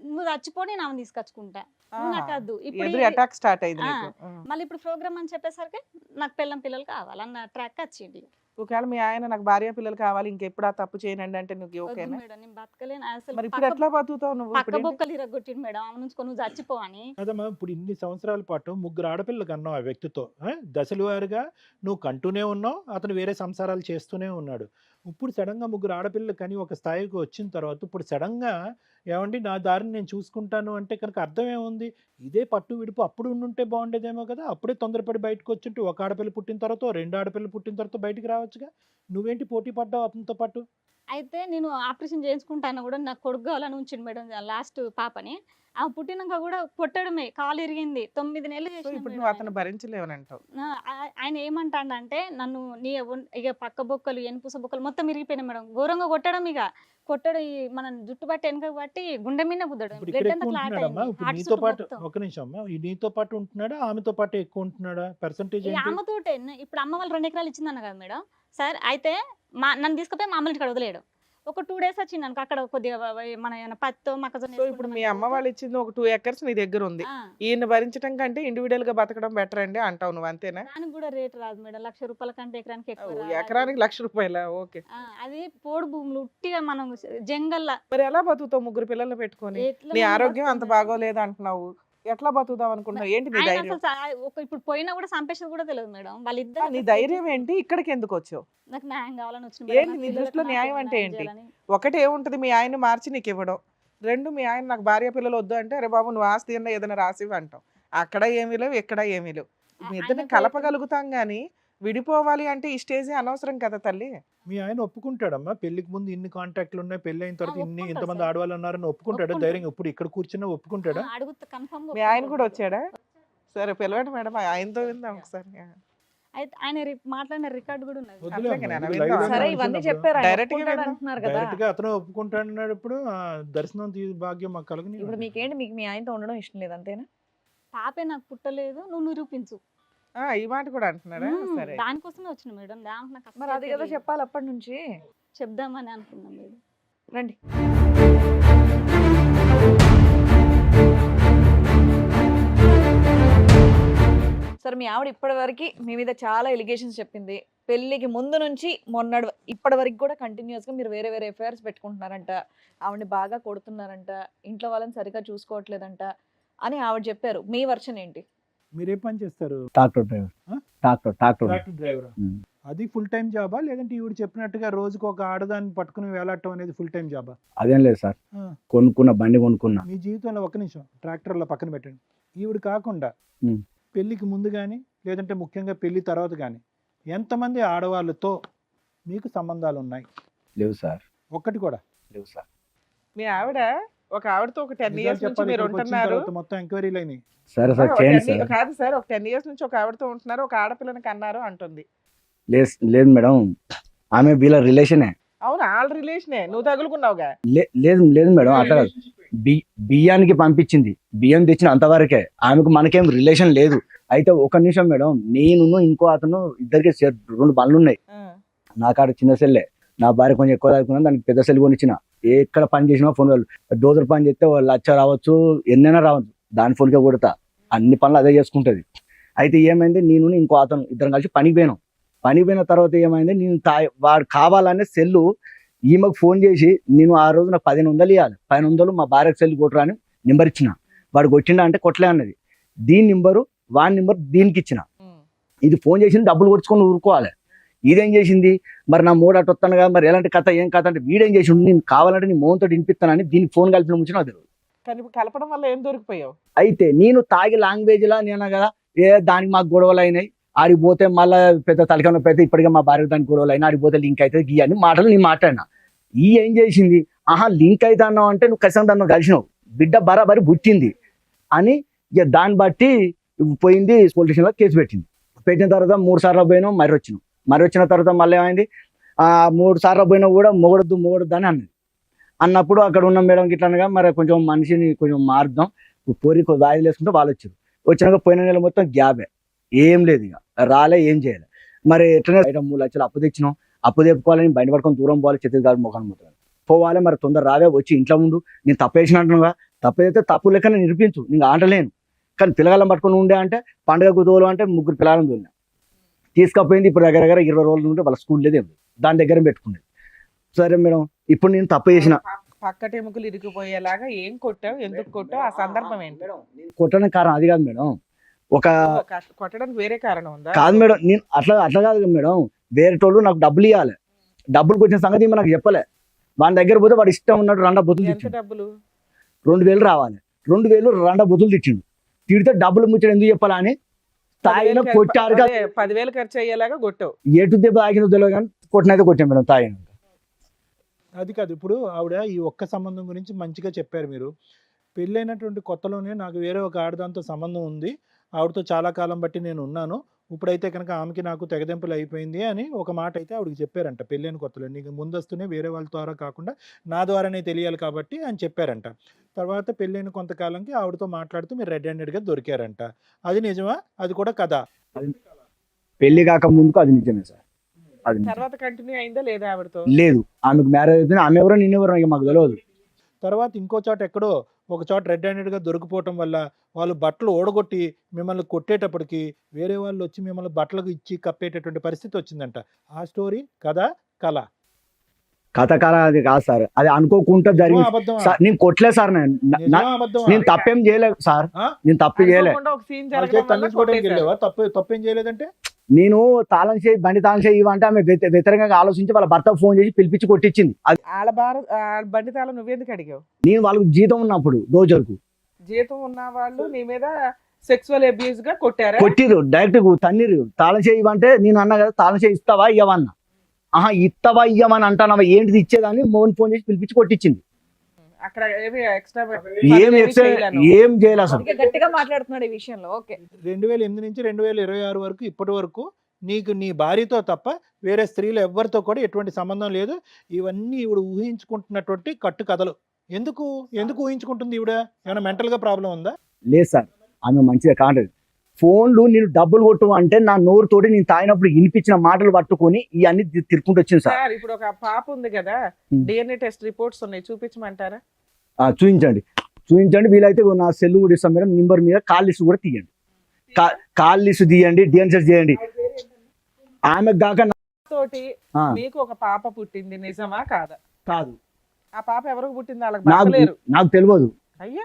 నువ్వు చచ్చిపోని నా తీసుకొచ్చుకుంటా, నాకు వద్దు. ఇప్పుడు అటాక్ స్టార్ట్ అయింది నీకు. మళ్ళీ ఇప్పుడు ప్రోగ్రామ్ అని చెప్పేసరికి నాకు పిల్లలు కావాలన్న ట్రాక్ వచ్చింది. ఒకవేళ మీ ఆయన నాకు భార్య పిల్లలు కావాలి, ఇంకెప్పుడు ఆ తప్పు చేయనండి అంటే నువ్వు ఓకేనా? మేడం నేను బతకలేను అసలు. మరి ఇప్పుడు ఎట్లా బతుకుతావు నువ్వు? పక్క బొక్కలు ఇరగొట్టిండు మేడం, ఆమె నుంచి నువ్వు చచ్చిపోవని. అదమ్మా, ఇప్పుడు ఇన్ని సంవత్సరాల పాటు 3 ఆడపిల్లలు కన్నావు ఆ వ్యక్తితో, దశల వారుగా నువ్వు కంటూనే ఉన్నావు, అతను వేరే సంసారాలు చేస్తూనే ఉన్నాడు. ఇప్పుడు సడన్గా 3 ఆడపిల్లలు కానీ ఒక స్థాయికి వచ్చిన తర్వాత ఇప్పుడు సడన్గా ఏమండి నా దారిని నేను చూసుకుంటాను అంటే కనుక అర్థం ఏముంది? ఇదే పట్టు విడుపు అప్పుడు ఉండుంటే బాగుండేదేమో కదా. అప్పుడే తొందరపడి బయటకు వచ్చింటూ 1 ఆడపిల్ల పుట్టిన తర్వాత 2 ఆడపిల్లలు పుట్టిన తర్వాత బయటికి రావచ్చుగా. నువ్వేంటి పోటీ పడ్డావు అతనితో పాటు? అయితే నేను ఆపరేషన్ చేయించుకుంటాను కూడా నాకు కొడుకు కావాలని ఉంచింది మేడం లాస్ట్ పాపని. ఆ పుట్టినాక కూడా కొట్టడమే, కాలు ఇరిగింది. 9 నెలలు ఇప్పుడు నువ్వు అతను భరించలేవనంటావు. ఆయన ఏమంటాడంటే నన్ను నీ ఇక పక్క బొక్కలు ఎనుపుస బొక్కలు మొత్తం ఇరిగిపోయినాయి మేడం. ఘోరంగా కొట్టడం, ఇక కొట్టడం మనం జుట్టు బట్టి వెనక బట్టి గుండె మీద బుద్దడం. నీతో పాటు ఒక నిమిషం అమ్మా, నీతో పాటు ఉంటున్నాడా ఆమెతో పాటు ఎక్కువ ఉంటున్నాడా? పర్సంటేజ్ ఆమెతోటే. ఇప్పుడు అమ్మ వాళ్ళు 2 ఎకరాలు ఇచ్చిందన్న కదా మేడం సార్. అయితే నన్ను తీసుకుపోయి మా అమ్మని ఇక్కడ వదిలేయడం. ఒక 2 days వచ్చింది అనుకో, అక్కడ కొద్దిగా మన పత్తో మొక్కజొన్న. ఇప్పుడు మీ అమ్మ వాళ్ళు ఇచ్చింది ఒక 2 acres నీ దగ్గర ఉంది, ఈయన భరించడం కంటే ఇండివిడువల్ గా బతకడం బెటర్ అండి అంటావు నువ్వు, అంతేనా? దానికి కూడా రేట్ రాదు మేడం, 1,00,000 రూపాయల కంటే ఎకరానికి ఎక్కువ. ఎకరానికి 1,00,000 రూపాయల? ఓకే. అది పోడు భూములు ఉట్టిగా మనం జంగల్లా. మరి ఎలా బతుకుతావు 3 పిల్లలు పెట్టుకొని? నీ ఆరోగ్యం అంత బాగోలేదు అంటున్నావు, ఎట్లా బతుకుదాం అనుకుంటున్నావు? ఏంటి నీ ధైర్యం? ఇప్పుడు పోయినా కూడా సంపేషన్ కూడా తెలియదు మేడం వాళ్ళిద్దరు. నీ ధైర్యం ఏంటి? ఇక్కడికి ఎందుకు వచ్చావు? నాకు న్యాయం కావాలని వచ్చిన. ఏంటి నీ దృష్టిలో న్యాయం అంటే ఏంటి? ఒకటి ఏముంటది, మీ ఆయన మార్చి నీకు ఇవ్వడం. 2, మీ ఆయన నాకు భార్య పిల్లలు వద్దు అంటే అరే బాబు నువ్వు ఆస్తి అన్న ఏదైనా రాసివి అంటాం. అక్కడ ఏమీ లేవు, ఇక్కడ ఏమీ లేవు. మీ ఇద్దరిని కలపగలుగుతాం గానీ విడిపోవాలి అంటే ఈ స్టేజ్ అనవసరం కదా తల్లి. మీ ఆయన ఒప్పుకుంటాడమ్మా? పెళ్లికి ముందు ఇన్ని కాంటాక్ట్లు ఉన్నాయి, పెళ్లి అయిన తర్వాత ఇంతమంది ఆడవాళ్ళు ఉన్నారని ఒప్పుకుంటాడు ధైర్యంగా? ఇప్పుడు ఇక్కడ కూర్చున్నా ఒప్పుకుంటాడా? మీ ఆయన కూడా వచ్చాడా? సరే పిలవండి మేడం, ఆయనతో విందాం ఒకసారి. అయితే ఆయన మాట్లాడిన రికార్డు కూడా ఉన్నది. డైరెక్ట్ గా అతను ఒప్పుకుంటాడు. ఇప్పుడు దర్శనం భాగ్యం మాకు కలుగుని. ఇప్పుడు మీకేంటి, మీకు మీ ఆయనతో ఉండడం ఇష్టం లేదు అంతేనా? పాపే నాకు పుట్టలేదు, నువ్వు నిరూపించు. ఈ మాట కూడా అంటున్నాడా? సరే, దానికోసమే వచ్చిన మేడం. మరి అది కదా చెప్పాలి అప్పటి నుంచి. చెప్దామని అనుకున్నాం మేడం. రండి. సరే మీ ఆవిడ ఇప్పటి వరకు మీ మీద చాలా ఎలిగేషన్స్ చెప్పింది. పెళ్ళికి ముందు నుంచి ఇప్పటి వరకు కూడా కంటిన్యూస్ గా మీరు వేరే వేరే ఎఫ్ఐఆర్స్ పెట్టుకుంటున్నారంట, ఆవిడని బాగా కొడుతున్నారంట, ఇంట్లో వాళ్ళని సరిగ్గా చూసుకోవట్లేదంట అని ఆవిడ చెప్పారు. మీ వర్షన్ ఏంటి? మీరేం పని చేస్తారు? Tractor driver. ఆ? Tractor tractor driver. ఉమ్. అది ఫుల్ టైం జాబా లేదంటే ఈవిడ చెప్పినట్టుగా రోజుకు ఒక ఆడదాన్ని పట్టుకుని వేలాడటం అనేది ఫుల్ టైం జాబా? అదేం లేదు సార్, ఆ. కొనుక్కున్న బండి కొనుక్కున్నా. మీ జీవితంలో ఒక నిమిషం ట్రాక్టర్లో పక్కన పెట్టండి. ఈవిడ కాకుండా ఉమ్. పెళ్ళికి ముందు కానీ లేదంటే ముఖ్యంగా పెళ్లి తర్వాత కానీ ఎంతమంది ఆడవాళ్ళతో మీకు సంబంధాలు ఉన్నాయి? లేవు సార్, ఒక్కటి కూడా లేవు సార్. మీ ఆవిడ ఒక ఆవిడతో ఒక 10 నిజాలు ఇయర్స్ నుంచి చెప్పాలి, మీరు ఇక్కడికి వచ్చిన ఉంటున్నారు. తర్వాత మొత్తం ఎంక్వైరీలు అయినాయి. సరే సార్, ఒక చేయండి 10 సార్. కాదు సార్, ఒక 10 ఇయర్స్ నుంచి ఒక ఆవిడతో ఉంటున్నారు, ఒక ఆడపిల్లని కన్నారు అంటుంది. లేదు మేడం, ఆమె వీళ్ళ రిలేషనే. అవును, ఆల్ రిలేషనే, నువ్వు తగులుకున్నావుగా. లేదు లేదు మేడం, అట్లా కాదు. బియ్యానికి పంపించింది, బియ్యం తెచ్చిన అంతవరకే, ఆమెకు మనకేం రిలేషన్ లేదు. అయితే ఒక నిమిషం మేడం, నేను ఇంకో అతను ఇద్దరికి 2 బండ్లు ఉన్నాయి. ఆ. నా కాడ చిన్న సెల్లే, నా భార్య కొంచెం ఎక్కువ దాచుకున్నాను, దానికి పెద్ద సెల్ కొనిచ్చిన. ఎక్కడ పని చేసినా ఫోన్ వాళ్ళు డోజర్ పని చేస్తే వాళ్ళు 1,00,000 రావచ్చు, ఎన్నైనా రావచ్చు, దాని ఫోన్కే కొడతా. అన్ని పనులు అదే చేసుకుంటది. అయితే ఏమైంది, నేను ఇంకో అతను ఇద్దరం కలిసి పనికి పోయిన తర్వాత ఏమైంది, నేను వాడు కావాలనే సెల్లు ఈమెకు ఫోన్ చేసి, నేను ఆ రోజు నాకు 1500 ఇవ్వాలి, 1500 మా భార్యకు సెల్ కొట్టరా అని నెంబర్ ఇచ్చిన. వాడు కొట్టిండా అంటే కొట్టలే అన్నది. దీని నెంబరు వాడి నెంబర్ దీనికి ఇచ్చిన. ఉమ్. ఇది ఫోన్ చేసింది, డబ్బులు కొట్టుకొని ఊరుకోవాలి. ఇదేం చేసింది, మరి నా మూడు అటు వస్తాను కదా, మరి ఎలాంటి కథ ఏం కథ అంటే వీడేం చేసిండు, నేను కావాలంటే నీ మోహన్తో వినిపిస్తానని దీనికి ఫోన్ కలిపిన ముంచిన అది. కానీ ఇప్పుడు కలపడం వల్ల ఏం దొరికిపోయావు? అయితే నేను తాగి లాంగ్వేజ్ లా నేను కదా, దానికి మాకు గొడవలు అయినాయి, ఆడికి పోతే మళ్ళీ పెద్ద తలకన్నా పెద్ద ఇప్పటికే మా భార్య దానికి గొడవలు అయినా, ఆడికి పోతే లింక్ అవుతుంది ఈ అన్ని మాటలు నేను మాట్లాడినా. ఈ ఏం చేసింది, ఆహా లింక్ అయితే అన్నావు అంటే నువ్వు ఖచ్చితంగా దాన్ని కలిసినావు, బిడ్డ బరాబరి పుట్టింది అని ఇక దాన్ని బట్టి పోయింది, పోలీస్ స్టేషన్లో కేసు పెట్టిన తర్వాత 3 సార్లు పోయినాం, మరి వచ్చిన తర్వాత మళ్ళీ ఏమైంది, 3 సార్లు పోయినా కూడా మొగడొద్దు అని అన్నప్పుడు అక్కడ ఉన్న మేడం గిట్లా అనగా, మరి కొంచెం మనిషిని కొంచెం మారుద్దాం, పోరి వాయిదాలు వేసుకుంటే వాళ్ళు వచ్చినాక పోయిన నెల మొత్తం గ్యాబే, ఏం లేదు, ఇక రాలే, ఏం చేయాలి. మరి ఎట్లనే 3 లక్షలు అప్పు తెచ్చినాం, అప్పు తెప్పుకోవాలని బయట పడుకొని దూరం పోవాలి, ఛత్తీస్గఢ్ ముఖాన్ని పోవాలి. మరి తొందర రావే, వచ్చి ఇంట్లో ఉండు, నేను తప్పేసిన అంటున్నాగా, తప్పైతే తప్పు లెక్కనే నిరూపించు, నేను ఆంటలేను. కానీ పిల్లగాళ్ళని పట్టుకుని ఉండే అంటే పండుగకు తోలు అంటే 3 పిల్లలను తోలినా, తీసుకపోయింది. ఇప్పుడు దగ్గర 20 రోజులు ఉంటే వాళ్ళ స్కూల్ లేదే, దాని దగ్గర పెట్టుకునేది. సరే మేడం, ఇప్పుడు నేను తప్పు చేసిన. పక్కటెముకలు ఇరిగిపోయేలాగా ఏం కొట్టావు, ఎందుకు కొట్టావు, ఆ సందర్భం ఏంటి? కొట్టడానికి కారణం అది కాదు మేడం, కొట్టడానికి వేరే కారణం ఉందా? కాదు మేడం, నేను అట్లా కాదు మేడం, వేరే టోళ్ళు నాకు డబ్బులు ఇవ్వాలి, డబ్బులకు వచ్చిన సంగతి నాకు చెప్పలే. వాడి దగ్గర పోతే వాడు ఇష్టం ఉన్నట్టు 2 బొత్తులు ఎంత తెచ్చిండు, డబ్బులు? 2000 రావాలి, 2000 2 బొత్తులు తెచ్చిండు. తిడితే డబ్బులు ముచ్చడం ఎందుకు చెప్పాలని తాగిన కొట్టారు, 10,000 ఖర్చు అయ్యేలాగా కొట్టావు. ఎటు దెబ్బ ఆగిన తెలియదు కానీ కొట్టినైతే కొట్టాం మేడం తాగిన. అది కాదు, ఇప్పుడు ఆవిడ ఈ ఒక్క సంబంధం గురించి మంచిగా చెప్పారు మీరు. పెళ్ళైనటువంటి కొత్తలోనే నాకు వేరే ఒక ఆడదాంతో సంబంధం ఉంది, ఆవిడతో చాలా కాలం బట్టి నేను ఉన్నాను, ఇప్పుడైతే కనుక ఆమెకి నాకు తెగదెంపులు అయిపోయింది అని ఒక మాట అయితే ఆవిడకి చెప్పారంట. పెళ్ళైన కొత్తలో నీకు ముందస్తునే వేరే వాళ్ళ ద్వారా కాకుండా నా ద్వారానే తెలియాలి కాబట్టి అని చెప్పారంట. తర్వాత పెళ్ళైన కొంతకాలంకి ఆవిడతో మాట్లాడుతూ మీరు రెడ్ హ్యాండెడ్గా దొరికారంట. అది నిజమా, అది కూడా కదా? పెళ్లి కాక ముందుకు అది నిజమే సార్, అది నిజం. తర్వాత కంటిన్యూ అయిందా లేదా ఆవిడతో? లేదు, ఆమెకు మ్యారేజ్ అయిపోయింది, ఆమె ఎవరో నేనెవరో ఇక మాకు తెలియదు. తర్వాత ఇంకో చోట ఎక్కడో ఒక చోట రెడ్ హ్యాండెడ్గా దొరికిపోవటం వల్ల వాళ్ళు బట్టలు ఓడగొట్టి మిమ్మల్ని కొట్టేటప్పటికి వేరే వాళ్ళు వచ్చి మిమ్మల్ని బట్టలకు ఇచ్చి కప్పేటటువంటి పరిస్థితి వచ్చిందంట. ఆ స్టోరీ కదా కళ? కథకాల అది కాదు సార్, అది అనుకోకుండా జరిగింది అబద్ధమా? సార్. నేను కొట్టలే సార్, నిజమా అబద్ధమా? నేను తప్పేం చేయలేదు సార్, ఆ? నేను తప్పు చేయలే. అనుకోకుండా ఒక సీన్ వాళ్ళ చేతి జరగడం వల్ల తల్లించుకోవడానికి కొట్టేశారు. వెళ్ళావా? తప్పేం చేయలేదంటే నేను బండి తాళం చేయి ఇవ్వంటే ఆమె వ్యతిరేకంగా ఆలోచించి వాళ్ళ భర్త ఫోన్ చేసి పిలిపించి కొట్టించింది. అది వాళ్ళ బండి తాళం నువ్వెందుకు అడిగావు? నేను వాళ్ళకి జీతం ఉన్నప్పుడు రోజులకు జీతం ఉన్న వాళ్ళు నీ మీద సెక్సువల్ అబ్యూస్ గా కొట్టారా? కొట్టిరు, డైరెక్ట్ తన్నీరు. తాళం చేయి ఇవ్వంటే నేను అన్నా కదా, తాళం చేయి ఇస్తావా ఇవ్వమన్నా. ఆహా ఇస్తావా ఇవ్వమని అంటానవా, ఏంటిది ఇచ్చేదాన్ని మోహన్ ఫోన్ చేసి పిలిపించి కొట్టించింది. అక్కడ ఏమి ఎక్స్ట్రా ఏం చేయాలి అసలు. ఇంకా గట్టిగా మాట్లాడుతున్నాడు ఈ విషయంలో. ఓకే, 2008 నుంచి 2026 వరకు ఇప్పటి వరకు నీకు నీ భార్యతో తప్ప వేరే స్త్రీలు ఎవ్వరితో కూడా ఎటువంటి సంబంధం లేదు. ఇవన్నీ ఈవిడ ఊహించుకుంటున్నటువంటి కట్టు కథలు. ఎందుకు ఊహించుకుంటుంది ఈవిడ? ఏమైనా మెంటల్గా ప్రాబ్లం ఉందా? లేదు సార్, ఆమె మంచిగా కాంటది. ఫోన్లు నేను డబ్బులు కొట్టు అంటే నా నోరుతోటి నేను తాగినప్పుడు వినిపించిన మాటలు పట్టుకొని ఇవన్నీ తిరుక్కుంటూ వచ్చింది సార్. సార్ ఇప్పుడు ఒక పాప ఉంది కదా, డిఎన్ఏ టెస్ట్ రిపోర్ట్స్ ఉన్నాయి, చూపించమంటారా? చూపించండి వీలైతే నా సెల్ కూడా ఇస్తాం మేడం, నెంబర్ మీద కాల్ లిస్ట్ కూడా తీయండి. కాల్ లిస్ట్ తీయండి, డిఎన్సెస్ చేయండి. ఆమెకు కాక తోటి ఆ, మీకు ఒక పాప పుట్టింది, నిజమా కాదా? కాదు, ఆ పాప ఎవరికి పుట్టింది? వాళ్ళకి నాకు భర్తలేరు. నాకు తెలియదు. అయ్యా,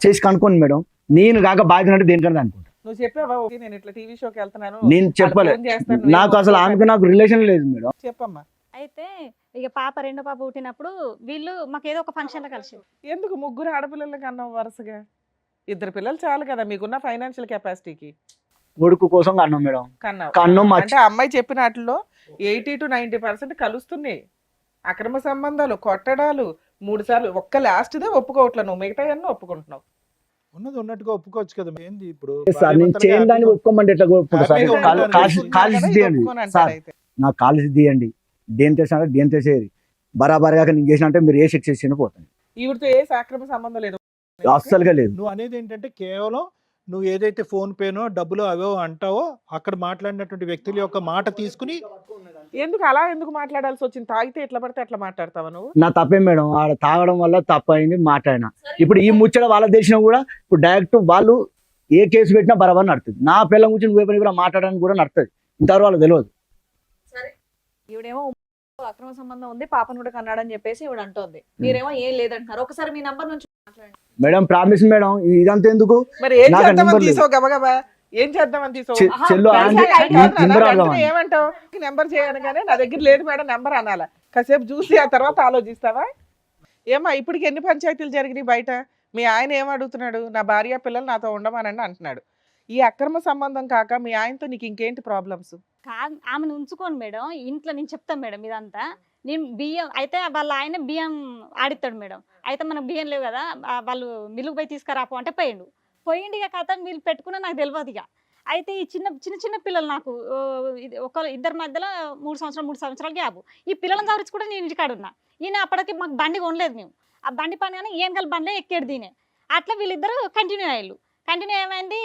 చేసి కనుక్కోండి మేడం. నేను కాక బాధ్యత అంటే దేనికన్నా అనుకుంటా. నువ్వు చెప్పావా ఓకే నేను ఇట్లా టీవీ షోకి వెళ్తున్నాను, నేను చెప్పలే. ఫోన్ చేస్తాను, నువ్వు నాకు అసలు ఆమెకు నాకు రిలేషన్ లేదు మేడం. చెప్పమ్మా. అయితే ఇక రెండో పాప పుట్టినప్పుడు వీళ్ళు మాకు ఏదో ఒక ఫంక్షన్ లో కలిసి ఎందుకు ముగ్గురు ఆడపిల్లలకి అన్నావు వరుసగా? ఇద్దరు పిల్లలు చాలు కదా మీకున్న ఫైనాన్షియల్ కెపాసిటీకి. కొడుకు కోసం అన్నాం మేడం. కన్నావు కన్ను అంటే అమ్మాయి చెప్పిన వాటిలో 80 to 90% కలుస్తున్నాయి. అక్రమ సంబంధాలు, కొట్టడాలు 3 సార్లు. ఒక్క లాస్ట్దే ఒప్పుకోవట్లే, నువ్వు మిగతా అన్నీ ఒప్పుకుంటున్నావు. ఉన్నది ఉన్నట్టుగా ఒప్పుకోవచ్చు కదా. ఏంది ఇప్పుడు సార్ నేను చేయని దాన్ని ఒప్పుకోమంటే ఎట్లా ఒప్పుకుంటా సార్? హ్యాపీగా ఉంటాను. కాలేజ్ తీయండి సార్, నాకు కాలేజ్ తీయండి, దేని చేసినా దేని చేసేది బరాబర్గా నేను చేసిన అంటే మీరు ఏ శిక్ష చేసిన పోతాను. ఈవిడతో ఏ అక్రమ సంబంధం లేదు. అస్సలుగా లేదు. నువ్వు అనేది ఏంటంటే కేవలం నువ్వు ఏదైతే ఫోన్ పేనో డబ్బులు అవో అంటావో అక్కడ మాట్లాడినటువంటి వ్యక్తుల యొక్క మాట తీసుకుని ఎందుకు అలా ఎందుకు మాట్లాడాల్సి వచ్చింది? తాగితే ఎట్లా పడితే అట్లా మాట్లాడతావా నువ్వు? నా తప్పే మేడం, ఆడ తాగడం వల్ల తప్పు అయింది, మాట్లాడినా. ఇప్పుడు ఈ ముచ్చట వాళ్ళ దేశం కూడా ఇప్పుడు డైరెక్ట్ వాళ్ళు ఏ కేసు పెట్టినా బరాబర్ నడుతుంది. నా పిల్లల గురించి నువ్వు పని కూడా మాట్లాడడానికి కూడా నడుతుంది. ఇంతవరకు వాళ్ళకి తెలియదు. ఈవిడేమో అక్రమ సంబంధం ఉంది, పాపను కూడా కన్నాడని చెప్పేసి ఈవిడ అంటోంది. మీరేమో ఏం లేదంటున్నారు. ఒకసారి మీ నంబర్ నుంచి మాట్లాడండి మేడం. ప్రామిస్ మేడం, ఇదంతా ఎందుకు? మరి ఏం నాకు చేద్దామని నెంబర్ లేదు. తీసావు గబగబా? ఏం చేద్దామని తీసావు? చెల్లు ఏమంటావు? నెంబర్ చేయగానే నా దగ్గర లేదు మేడం నెంబర్ అనాలా? కాసేపు చూసి ఆ తర్వాత ఆలోచిస్తావా? ఏమా ఇప్పటికి ఎన్ని పంచాయతీలు జరిగినాయి బయట? మీ ఆయన ఏం అడుగుతున్నాడు? నా భార్య పిల్లలు నాతో ఉండమనండి అంటున్నాడు. ఈ అక్రమ సంబంధం కాక మీ ఆయనతో నీకు ఇంకేంటి ప్రాబ్లమ్స్? ఆమెను ఉంచుకోండి మేడం, ఇంట్లో నేను చెప్తాను మేడం ఇదంతా. నేను బియ్యం అయితే వాళ్ళ ఆయన బియ్యం ఆడిస్తాడు మేడం. అయితే మనకు బియ్యం లేవు కదా, వాళ్ళు మిల్లుకు పోయి తీసుకురాపో అంటే పోయిండు ఇక కథ వీళ్ళు పెట్టుకున్నా నాకు తెలియదు ఇక. అయితే ఈ చిన్న పిల్లలు నాకు ఇద్దరి మధ్యలో 3 సంవత్సరాలు గ్యాప్. ఈ పిల్లలను గురించి కూడా నేను ఇంటికాడ ఉన్నా. ఈయన అప్పటికి మాకు బండి కొనలేదు మేము. ఆ బండి పని కానీ ఏం కలిసి బండ్లే ఎక్కేడు దీనే. అట్లా వీళ్ళిద్దరు కంటిన్యూ ఏమైంది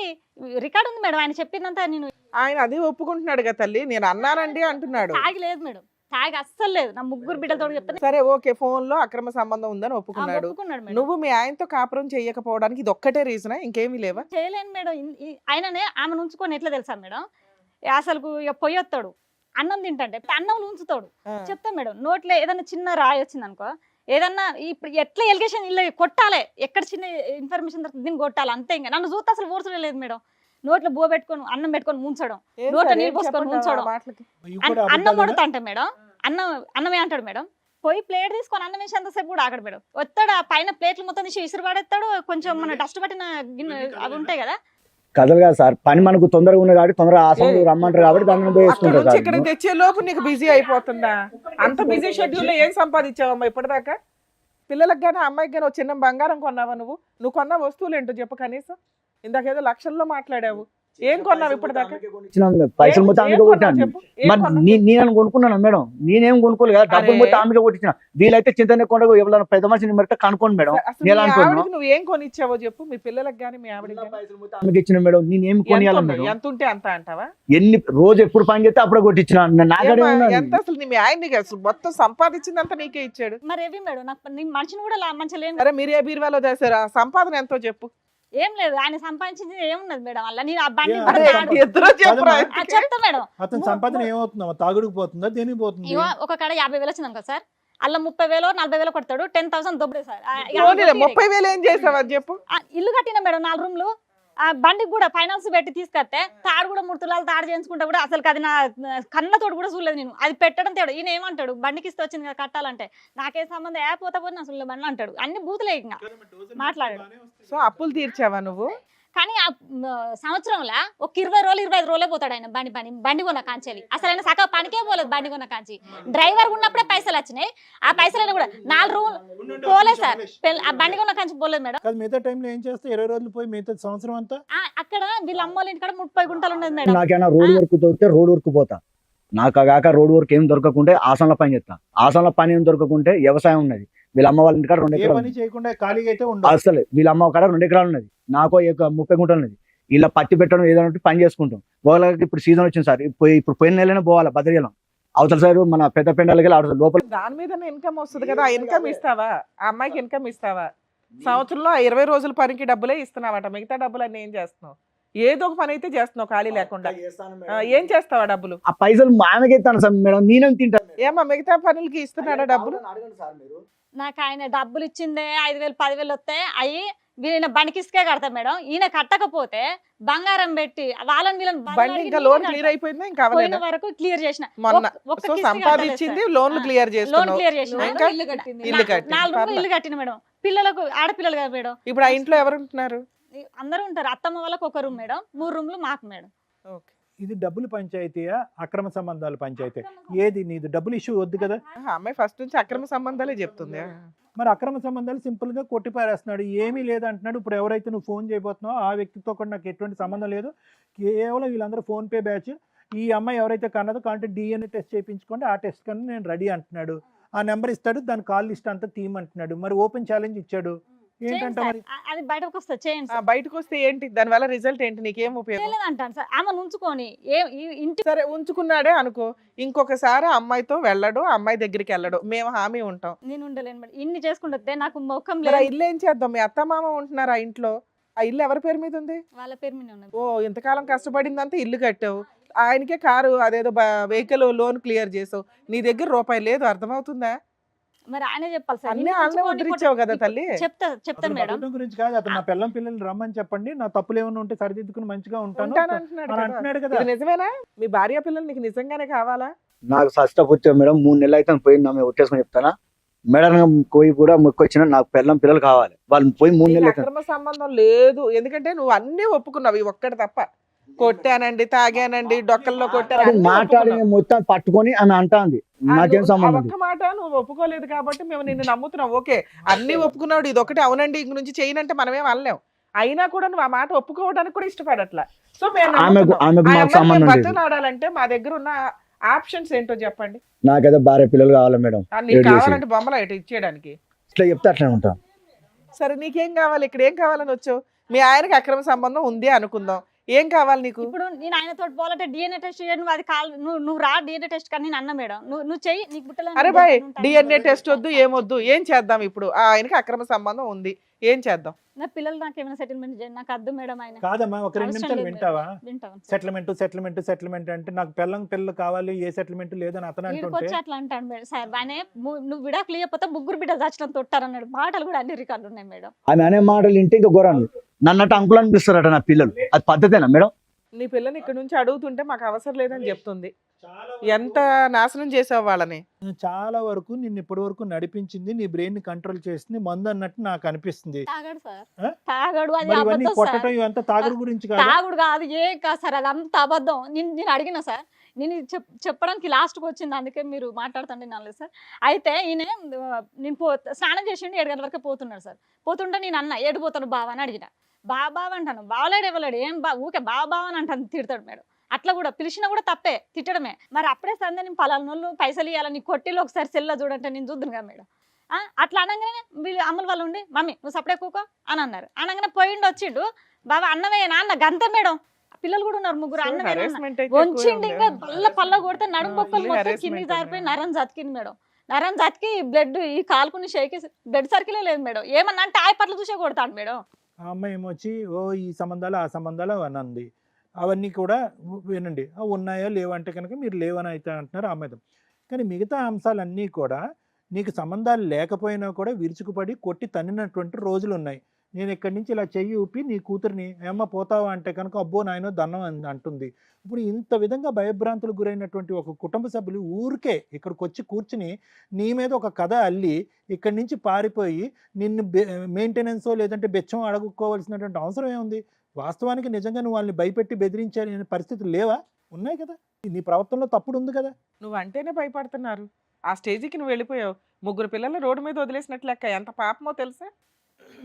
రికార్డు ఉంది మేడం, ఆయన చెప్పిందంతా. నేను ఆయన అది ఒప్పుకుంటున్నాడు కదా తల్లి, నేను అన్నానండి అంటున్నాడు. తాగి లేదు మేడం, తాగి అస్సలు లేదు. నా ముగ్గురు బిడ్డలతో చెప్తాను. సరే ఓకే, ఫోన్ లో అక్రమ సంబంధం ఉందని ఒప్పుకున్నాడు. ఒప్పుకున్నాడు నువ్వు మీ ఆయనతో కాపురం చేయకపోవడానికి ఇది ఒక్కటే రీజనా? ఇంకేమీ లేవా? చేయలేను మేడం. ఆయననే ఆమెను ఉంచుకొని ఎట్లా తెలుసా మేడం, అసలు ఇక పొయ్యొత్తాడు, అన్నం తింటే అన్నం ఉంచుతాడు. చెప్తా మేడం, నోట్లో ఏదన్నా చిన్న రాయి వచ్చింది అనుకో, ఏదన్నా ఇప్పుడు ఎట్లా ఎలిగేషన్ ఇల్లు కొట్టాలి, ఎక్కడ చిన్న ఇన్ఫర్మేషన్ దొరుకుతుంది దీన్ని కొట్టాలి అంతే. ఇంకా నన్ను చూస్తే అసలు ఓర్చలే లేదు మేడం. నోట్లో బో పెట్టుకొని అన్నం పెట్టుకొని ముంచడం, నోట్లో నీళ్ళు పోసుకొని ముంచడం. అన్నం వండుతా అంటే మేడం, అన్నమే అంటాడు మేడం. పోయి ప్లేట్ తీసుకొని అన్నం వేసి అంతసేపు కూడా ఆగడు మేడం. వస్తాడు, ఆ పైన ప్లేట్లు మొత్తం తీసి విసిరి పడేస్తాడు. కొంచెం మన డస్ట్ పట్టిన గిన్నె అవి ఉంటాయి కదా, కథలు కాదు సార్, పని మనకు తొందరగా ఉంది కాబట్టి తొందరగా ఆసనం రమ్మంటారు కాబట్టి దాన్ని వేసుకుంటారు సార్. ఇక్కడ తెచ్చే లోపు నీకు బిజీ అయిపోతుందా? అంత బిజీ షెడ్యూల్ లో ఏం సంపాదించావమ్మా ఇప్పటిదాకా? పిల్లలకు గానీ అమ్మాయికి గానీ చిన్న బంగారం కొన్నావా? నువ్వు కొన్న వస్తువులు ఏంటో చెప్పు కనీసం. ఇందాకేదో లక్షల్లో మాట్లాడావు, ఏం కొన్నావు ఇప్పటిదాకా? పైసలు మొత్తం ఆమెకే కొట్టినాను. మరి నేను కొనుక్కున్నాను మేడం, నేనేం కొనుక్కోలేదు కదా, డబ్బులు మొత్తం ఆమెకే కొట్టించిన. వీలైతే చింతనే కొండ ఎవరైనా పెద్ద మనిషిని మరి కనుక్కోండి మేడం. నువ్వు ఏం కొనిచ్చావో చెప్పు, మీ పిల్లలకు గానీ మీ ఆవిడకి ఆమెకి ఇచ్చిన మేడం. నేనేం కొనియాలి మేడం? ఎంత ఉంటే అంత అంటావా? ఎన్ని రోజు ఎప్పుడు పని చేస్తే అప్పుడే కొట్టించిన. నాగడే ఎంత అసలు మీ ఆయన అసలు మొత్తం సంపాదించిందంతా నీకే ఇచ్చాడు. మరి ఏవి మేడం, నాకు మనిషిని కూడా మంచిగా లేదు. సరే మీరు ఏ బీరువాలో చేశారా? సంపాదన ఎంతో చెప్పు. ఏం లేదు, ఆయన సంపాదించింది ఏమున్నది మేడం? అలా నేను ఆ బండి చెప్తా మేడం. అతని సంపాదన ఏమవుతుందా? తాగుడుకు పోతుందా, దేనికి పోతుంది? ఒక కాడ 50,000 వచ్చింది అనుకో సార్, అలా 30,000 40,000 కొడతాడు. 10,000 దొబ్బడే సార్. 30,000 ఏం చేసావని చెప్పు. ఇల్లు కట్టిన మేడం 4 రూమ్లు. ఆ బండికి కూడా ఫైనాన్స్ పెట్టి తీసుకొస్తే తాడు కూడా 3 తులాలు తాడు చేయించుకుంటే కూడా అసలు అది నా కన్నతోడు కూడా చూడలేదు నేను. అది పెట్టడం తేడు. ఈయన ఏమంటాడు, బండికి ఇస్తే వచ్చింది కదా కట్టాలంటే, నాకే సంబంధం పోతా పోతే అసలు బండ్లు అంటాడు. అన్ని బూతులే ఇంకా మాట్లాడాడు. సో అప్పులు తీర్చావా నువ్వు? కానీ ఆ సంవత్సరంలో ఒక 20 రోజులే పోతాడు ఆయన బండి కొన్న కాంచెలి. అసలు ఆయన సగం పనికే పోలేదు బండి కొన్న కాంచి. డ్రైవర్ ఉన్నప్పుడే పైసలు వచ్చినాయి. ఆ పైసలు కూడా 4 రోజులు పోలేదు సార్, ఆ బండి కొన్న కాంచి పోలేదు మేడం. మిగతా టైంలో ఏం చేస్తే 20 రోజులు పోయి మిగతా సంవత్సరం అంతా అక్కడ వీళ్ళ అమ్మోళ్ళ ఇంటికాడ 30 గుంటలు ఉండదు మేడం. నాకేనా రోడ్ వర్క్ దొరికితే రోడ్ వర్క్ పోతా. నాకు కాక రోడ్ వర్క్ ఏం దొరకకుంటే ఆసనలో పని చేస్తా. ఆసనలో పని ఏం దొరకకుంటే వ్యవసాయం ఉన్నది. వీళ్ళ అమ్మ వాళ్ళ ఇంటికాడ 2 ఎకరాలు చేయకుండా ఖాళీగా అయితే ఉండదు. అసలు వీళ్ళ అమ్మ కాడ 2 ఎకరాలు ఉన్నది, నాకు 30 గుంటలు ఉన్నది. ఇలా పత్తి పెట్టడం ఏదైనా పని చేసుకుంటాం. వాళ్ళకి ఇప్పుడు సీజన్ వచ్చింది సార్, ఇప్పుడు పోయిన నెలనే పోవాలి భద్రగలం అవతల సైడ్ మన పెద్ద పెండాలకి లోపల. దాని మీద ఇన్కమ్ వస్తుంది కదా, ఆ ఇన్కమ్ ఇస్తావా? ఆ అమ్మాయికి ఇన్కమ్ ఇస్తావా? సంవత్సరంలో ఆ 20 రోజుల పనికి డబ్బులే ఇస్తున్నావట, మిగతా డబ్బులు అన్నీ ఏం చేస్తున్నావు? ఏదో ఒక పని అయితే చేస్తున్నావు ఖాళీ లేకుండా. ఏం చేస్తావా డబ్బులు? ఆ పైసలు మా ఆమెకి ఇస్తాను సార్ మేడం, నేనేం తింటాను మేడం? ఏమా మిగతా పనులకి ఇస్తున్నాడా డబ్బులు? అడగండి సార్ మీరు. నాకు ఆయన డబ్బులు ఇచ్చిందే 5,000 10,000 వస్తాయి, అవి వీళ్ళ బండికిసుకే కడతా మేడం. ఈయన కట్టకపోతే బంగారం పెట్టి వాళ్ళని వీళ్ళని బండి ఇంకా లోన్ క్లియర్ అయిపోయిందా? ఇంకా పోయిన అవ్వలేదా? వరకు క్లియర్ చేసిన. మొన్న ఒక్క సో కిస్తీ సంపాదించింది కట్టలేదు లోన్లు సార్. క్లియర్ లోన్ చేస్తున్నావు. క్లియర్ చేసిన. ఇంకా ఇల్లు కట్టింది. ఇల్లు కట్టింది. 4 రూమ్లు పర్లే. ఇల్లు కట్టిన మేడం. పిల్లలకు ఆడపిల్లలు కదా మేడం, ఇప్పుడు ఆ ఇంట్లో ఎవరు ఉంటున్నారు? అందరూ ఉంటారు. అత్తమ్మ వాళ్ళకి ఒక రూమ్ మేడం, 3 రూమ్లు మాకు మేడం. ఓకే. ఇది డబ్బులు పంచాయతీయా అక్రమ సంబంధాలు పంచాయతీ? ఏది నీది? డబ్బులు ఇష్యూ వద్దు కదా. అమ్మాయి ఫస్ట్ నుంచి అక్రమ సంబంధాలే చెప్తుంది. మరి అక్రమ సంబంధాలు సింపుల్ గా కొట్టిపారేస్తున్నాడు, ఏమీ లేదు అంటున్నాడు. ఇప్పుడు ఎవరైతే నువ్వు ఫోన్ చేయబోతున్నావో ఆ వ్యక్తితో కూడా నాకు ఎటువంటి సంబంధం లేదు, కేవలం వీళ్ళందరూ ఫోన్ పే బ్యాచ్. ఈ అమ్మాయి ఎవరైతే కన్నదో కాబట్టి DNA టెస్ట్ చేయించుకోండి, ఆ టెస్ట్ కన్నా నేను రెడీ అంటున్నాడు. ఆ నెంబర్ ఇస్తాడు, దాని కాల్ లిస్ట్ అంతా తీయమంటున్నాడు. మరి ఓపెన్ ఛాలెంజ్ ఇచ్చాడు, చేయండి ఏంటంటే సార్. మరి అది బయటకు వస్తుంది, చేయండి సార్. బయటకు వస్తే ఏంటి దానివల్ల రిజల్ట్ ఏంటి? నీకేం ఉపయోగం? చేయలేదంటాను సార్. ఆమె ఉంచుకొని ఇంటి సరే ఉంచుకున్నాడే అనుకో, ఇంకొకసారి ఆ అమ్మాయితో వెళ్ళడు, ఆ అమ్మాయి దగ్గరికి వెళ్ళడు, మేము హామీ ఉంటాం. నేను ఉండలేను మేడం. ఇన్ని చేసుకుంటే నాకు ముఖం మరి ఆ లేదు. ఇల్లు ఏం చేద్దాం? మీ అత్త మామ ఉంటున్నారు ఆ ఇంట్లో, ఆ ఇల్లు ఎవరి పేరు మీద ఉంది? వాళ్ళ పేరు మీద ఉన్నది. ఓ ఇంతకాలం కష్టపడిందంతా ఇల్లు కట్టావు, ఆయనకే కారు అదేదో వెహికల్ లోన్ క్లియర్ చేసావు, నీ దగ్గర రూపాయి లేదు. అర్థమవుతుందా? మరి ఆయనే చెప్పాలి సార్. అన్నీ ఇన్ని వాళ్ళనే ఉంచుకొని ఉద్ధరించావు కదా తల్లి. చెప్తాను అతను మేడం. బతకడం గురించి కాదు, అతను నా పిల్లం పిల్లల్ని రమ్మని చెప్పండి, నా తప్పులు ఏమైనా ఉంటే సరిదిద్దుకుని మంచిగా ఉంటాను ఉంటాను అంటున్నాడు అని కదా. అంటున్నాడు కదా. ఇది నిజమేనా? మీ భార్య పిల్లలు నీకు నిజంగానే కావాలా? నాకు ఫస్ట్ వచ్చావు మేడం, 3 నెలలు అయితే పోయింది, ఆమె ఒట్టేసుకొని చెప్తానా మేడం. పోయి కూడా మొక్కొచ్చిన నాకు పిల్లలు కావాలి, వాళ్ళు పోయి 3 నీకు నెలలు అయితే. అక్రమ సంబంధం లేదు, ఎందుకంటే నువ్వు అన్ని ఒప్పుకున్నావు, ఇవి ఒక్కటి తప్ప. కొట్టానండి, తాగానండి, డొక్కల్లో కొట్టాను అన్నీ మాట్లాడి ఒప్పుకున్నావు. నేను మొత్తం పట్టుకొని ఆమె అంటాంది, నాకేం ఆ సంబంధం ఒక్క మాట నువ్వు ఒప్పుకోలేదు కాబట్టి మేము నిన్ను నమ్ముతున్నాం. ఓకే అన్ని ఒప్పుకున్నాడు, ఇది ఒకటి అవునండి ఇంక నుంచి చేయనంటే మనమేం అనలేం. అయినా కూడా నువ్వు ఆ మాట ఒప్పుకోవడానికి కూడా ఇష్టపడట్లా. సో మేము ఆమెకు మాకు సంబంధం లేదు. బతనాడాలంటే మా దగ్గర ఉన్న ఆప్షన్స్ ఏంటో చెప్పండి. నాకైతే భార్య పిల్లలు కావాలి మేడం, నీకు ఏడు చేసి. కావాలంటే బొమ్మలు ఇటు ఇచ్చేయడానికి. ఇట్లా చెప్తే అట్లా ఉంటాం. సరే నీకేం కావాలి? ఇక్కడ ఏం కావాలని వచ్చావు? మీ ఆయనకి అక్రమ సంబంధం ఉంది అనుకుందాం, ఏం కావాలి నీకు? ఇప్పుడు నేను ఆయనతో పోవాలంటే DNA టెస్ట్ చేయను, అది నువ్వు రా DNA టెస్ట్ కానీ నేను అన్న మేడం, నువ్వు చెయ్యి, నీకు బుట్టలో అరే బాయ్ DNA టెస్ట్ వద్దు ఏమొద్దు, ఏం చేద్దాం? ఇప్పుడు ఆ ఆయనకి అక్రమ సంబంధం ఉంది, ఏం చేద్దాం? నా పిల్లలు నాకు ఏమైనా సెటిల్మెంట్ చేయండి, నాకు అద్దు మేడం. ఆయన కాదమ్మా, ఒక 2 అవసరం నిమిషాలు లేదు వింటావా? వింటాను సార్. సెటిల్మెంట్ అంటే నాకు పిల్లలు కావాలి, ఏ సెటిల్మెంట్ లేదని అతను అంటుంటే వీడికొచ్చి అట్లా అంటాడు మేడం సార్. ఆయన నువ్వు విడాకులు ఇవ్వకపోతే 3 బిడ్డలు చచ్చినంత తొట్టారన్నాడు. మాటలు కూడా అన్ని రికార్డులు ఉన్నాయి మేడం. ఆమె అనే మాటలు వింటే ఇంకా ఘోరాలు, నన్నట్టు అంకులు అనిపిస్తారట నా పిల్లలు. అది పద్ధతేనా మేడం? నీ పిల్లని ఇక్కడ నుంచి అడుగుతుంటే మాకు అవసరం లేదని చెప్తుంది. ఎంత నాశనం చేసావు వాళ్ళని. చాలా వరకు నిన్ను ఇప్పటి వరకు నడిపించింది, నీ బ్రెయిన్ ని కంట్రోల్ చేసింది మందు అన్నట్టు నాకు అనిపిస్తుంది. తాగాడు సార్, ఆ? తాగాడు. అది మరి ఇవన్నీ అబద్ధం సార్. కొట్టడం ఇవంతా తాగుడు గురించి కాదు. తాగుడు కాదు, ఏం కాదు సార్, అది అంత అబద్ధం. నేను అడిగిన సార్, నేను చెప్పడానికి లాస్ట్కి వచ్చింది, అందుకే మీరు మాట్లాడుతుంటే నాలేదు సార్. అయితే ఈయన నేను స్నానం చేసిండు, 7 గంటల వరకు పోతున్నాడు సార్. పోతుంటే నేను అన్న ఏడిపోతాను బావ అని అడిగిన. బావ అంటాను, బావలేడు ఇవ్వలేడు, ఏం ఊకే బావ అని అంటాను, తిడతాడు మేడం. అట్లా కూడా పిలిచినా కూడా తప్పే, తిట్టడమే. మరి అప్పుడే సందే నేను పలానోళ్ళు పైసలు ఇవ్వాలని కొట్టిలో ఒకసారి సెల్లో చూడంటే నేను చూద్దును కదా మేడం. అట్లా అనగానే వీళ్ళు అమ్మల వాళ్ళు ఉండి మమ్మీ నువ్వు సపడే కూకో అని అన్నారు. అనగానే పోయిండు వచ్చిండు, బాబా అన్నమే నాన్న గంతే మేడం. పిల్లలు కూడా ఉన్నారు, 3 అన్నమే వంచిండి, ఇంకా పల్ల కొడితే నడుము బొక్కలు మొత్తం కింది జారిపోయి నరం జతికింది మేడం. నరం జతికి బ్లడ్ ఈ కాలుకుని షేకి బ్లడ్ సర్కిలే లేదు మేడం. ఏమన్నా అంటే పట్ల చూసే కొడతాడు మేడం. ఆ అమ్మాయి ఏమొచ్చి ఓ ఈ సంబంధాలు ఆ సంబంధాలు అని అంది. అవన్నీ కూడా వినండి, ఉన్నాయో లేవంటే కనుక మీరు లేవని అయితే అంటున్నారు ఆ అమ్మాయి. కానీ మిగతా అంశాలన్నీ కూడా నీకు సంబంధాలు లేకపోయినా కూడా విరుచుకుపడి కొట్టి తన్నినటువంటి రోజులు ఉన్నాయి. నేను ఇక్కడి నుంచి ఇలా చెయ్యి ఊపి నీ కూతురిని ఏమ్మ పోతావా అంటే కనుక అబ్బో నాయనో దన్నం అంటుంది. ఇప్పుడు ఇంత విధంగా భయభ్రాంతులకు గురైనటువంటి ఒక కుటుంబ సభ్యులు ఊరికే ఇక్కడికి వచ్చి కూర్చుని నీ మీద ఒక కథ అల్లి ఇక్కడి నుంచి పారిపోయి నిన్ను మెయింటెనెన్సో లేదంటే బెచ్చం అడుగుకోవాల్సినటువంటి అవసరం ఏముంది? వాస్తవానికి నిజంగా నువ్వు వాళ్ళని భయపెట్టి బెదిరించాలి అనే పరిస్థితులు లేవా? ఉన్నాయి కదా. నీ ప్రవర్తనలో తప్పుడు ఉంది కదా. నువ్వు అంటేనే భయపడుతున్నారు. ఆ స్టేజ్కి నువ్వు వెళ్ళిపోయావు. 3 పిల్లలు రోడ్డు మీద వదిలేసినట్లు లెక్క. ఎంత పాపమో తెలుసా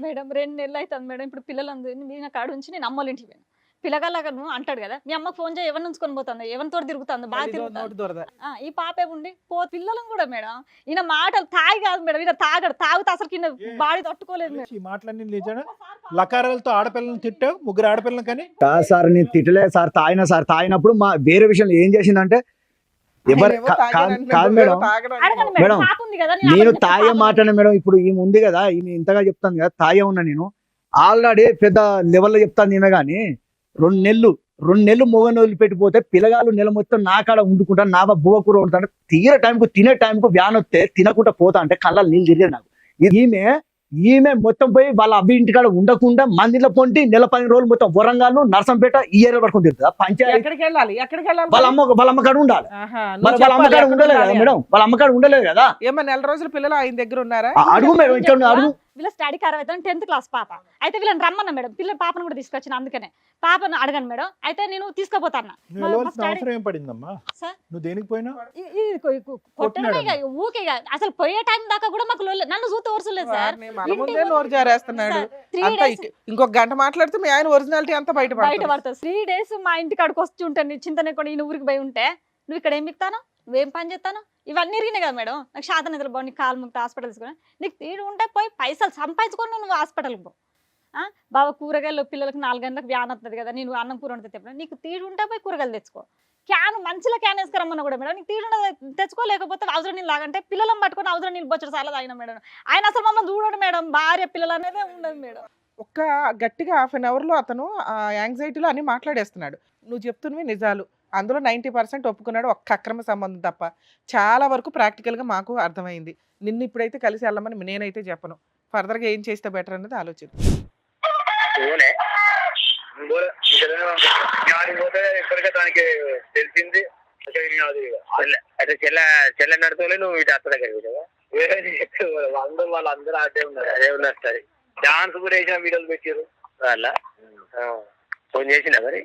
మేడం. 2 నెలలు అవుతుంది మేడం. ఇప్పుడు పిల్లలందరినీ నేను కాడ ఉంచి నేను అమ్మోళ్ళ ఇంటికి పోయాను. పిల్లగాళ్ళగా అంటాడు కదా, మీ అమ్మకు ఫోన్ చేయి, ఎవరిని ఉంచుకొని పోతుంది, ఎవరితో తిరుగుతుంది, బాగా తిరుగుతుంది. నోటి దొరద. ఈ పాపే ఉండి పిల్లలను కూడా మేడం ఈయన మాటలు తాగి కాదు మేడం, ఈయన తాగితే అసలు కింద బాడీ తట్టుకోలేదు మేడం. ఈ మాటలన్నీ నిజానా? లకారాలతో ఆడపిల్లలను తిట్టావు, 3 ఆడపిల్లలు కానీ. సార్ నేను తిట్టలేదు సార్, తాగిన సార్. తాగినప్పుడు మా వేరే విషయంలో ఏం చేసిందంటే ఎవరు ఆయనేమో కాదు తాగాడంటున్నాడు, మేడం, నువ్వేమో తాగడంటున్నావు. అడగండి మేడం, మేడం, పాప ఉంది కదా, నేను అబద్ధం తాగే చెప్తే మాటనే మేడం. ఇప్పుడు ఈమె ఉంది కదా, ఈమె ఇంతగా చెప్తాను కదా, తాగే ఉన్నా నేను ఆల్రెడీ పెద్ద లెవెల్లో చెప్తాను ఈమె కానీ 2 నెలలు మొగని వదిలిపెట్టిపోతే పిల్లగాళ్ళు నెల మొత్తం నా కాడ వండుకుంటా, నా బువ్వ కూర వండుతాను, తినే టైంకు వ్యాన్ వస్తే తినకుండా పోతా అంటే కళ్ళ నీళ్ళు తిరిగాయి నాకు. ఈమె మొత్తం పోయి వాళ్ళ అబ్బి ఇంటికాడ ఉండకుండా మందిలో పొంటి నెల 10 రోజులు మొత్తం వరంగల్ నర్సంపేట ఈ ఏరియా పట్టుకుని తిరుగుతుందా పంచాయతీ? ఎక్కడికి వెళ్ళాలి, ఎక్కడికి వెళ్ళాలి? వాళ్ళ అమ్మకాడ ఉండాలి. ఆహా, మరి నువ్వు వాళ్ళ అమ్మకాడ చెప్పాలి, ఉండలేదు ఎక్కడ కదా ఉండాలి మేడం, వాళ్ళ అమ్మకాడ ఉండలేదు కదా. ఏమో నెల రోజులు పిల్లలు ఆయన దగ్గర ఉన్నారా? అడుగు మేడం, ఇక్కడ అడుగు. వీళ్ళ స్టడీ ఖరాబ్ అవుతుంది, 10th క్లాస్ పాప అయితే వీళ్ళని రమ్మన్నా మేడం, పాపను కూడా తీసుకొచ్చిన, అందుకనే పాపను అడగండి మేడం, అయితే నేను తీసుకుపోతాను. నువ్వు వెళ్ళవలసిన అవసరం ఏం పడిందమ్మా? సార్? నువ్వు దేనికి పోయినా? కొట్టడమే ఇక, ఊకే ఇక. అసలు పోయే టైం దాకా కూడా మాకు నన్ను చూస్తే ఊరుసలేదు సార్. వారిని మన ముందే నోరు జారేస్తున్నాడు. సార్, 3 అంతా days ఇంకొక గంట మాట్లాడితే మీ ఆయన ఒరిజినాలిటీ అంతా బయట బయట పడుతుంది. 3 days మా ఇంటికి అడుగు వచ్చి ఉంటాను, చింతనే కూడా ఈయన ఊరికి పోయి ఉంటే నువ్వు ఇక్కడ ఏం మిక్తాను, నువ్వేం పని చేస్తాను, ఇవన్నీ ఇరిగినాయి కదా మేడం. నాకు శాతం నిద్ర బాగు, నీకు కాలు ముక్త హాస్పిటల్ తీసుకుని, నీకు తీడు ఉంటే పోయి పైసలు సంపాదించుకొని నువ్వు హాస్పిటల్కి పో. బాబా కూరగాయలు పిల్లలకు 4 గంటలకు వ్యాన్ వస్తుంది కదా, నేను అన్నం కూర వండితే చెప్పిన, నీకు తీడు ఉంటే పోయి కూరగాయలు తెచ్చుకో. మంచిలో క్యాన్ వేసుకురమ్మన్నా కూడా మేడం, నీకు తీడు తెచ్చుకోలేకపోతే అవసరం నీళ్ళు లాగంటే పిల్లలను పట్టుకొని అవసరం నీళ్ళు బొచ్చడు చాలా తాగిన మేడం. ఆయన అసలు మమ్మల్ని చూడడు మేడం, భార్య పిల్లలు అనేదే ఉండదు మేడం. ఒక్క గట్టిగా హాఫ్ అన్ అవర్లో అతను ఆ యాంగ్జైటీలో అన్ని మాట్లాడేస్తున్నాడు. నువ్వు చెప్తున్నవి నిజాలు, అందులో 90% ఒప్పుకున్నాడు, ఒక్క అక్రమ సంబంధం తప్ప. చాలా వరకు ప్రాక్టికల్గా మాకు అర్థమైంది. నిన్ను ఇప్పుడైతే కలిసి వెళ్ళమని నేనైతే చెప్పను. ఫర్దర్గా ఏం చేస్తే బెటర్ అనేది ఆలోచిద్దాం. ఇప్పటికే దానికి తెలిసింది. అయితే చెల్ల నడుతూనే నువ్వు ఇటు అత్త దగ్గర వాళ్ళందరూ అదే ఉన్నారు సరే. డాన్స్ కూడా వేసిన వీడియోలు పెట్టారు వాళ్ళ. ఫోన్ చేసినా మరి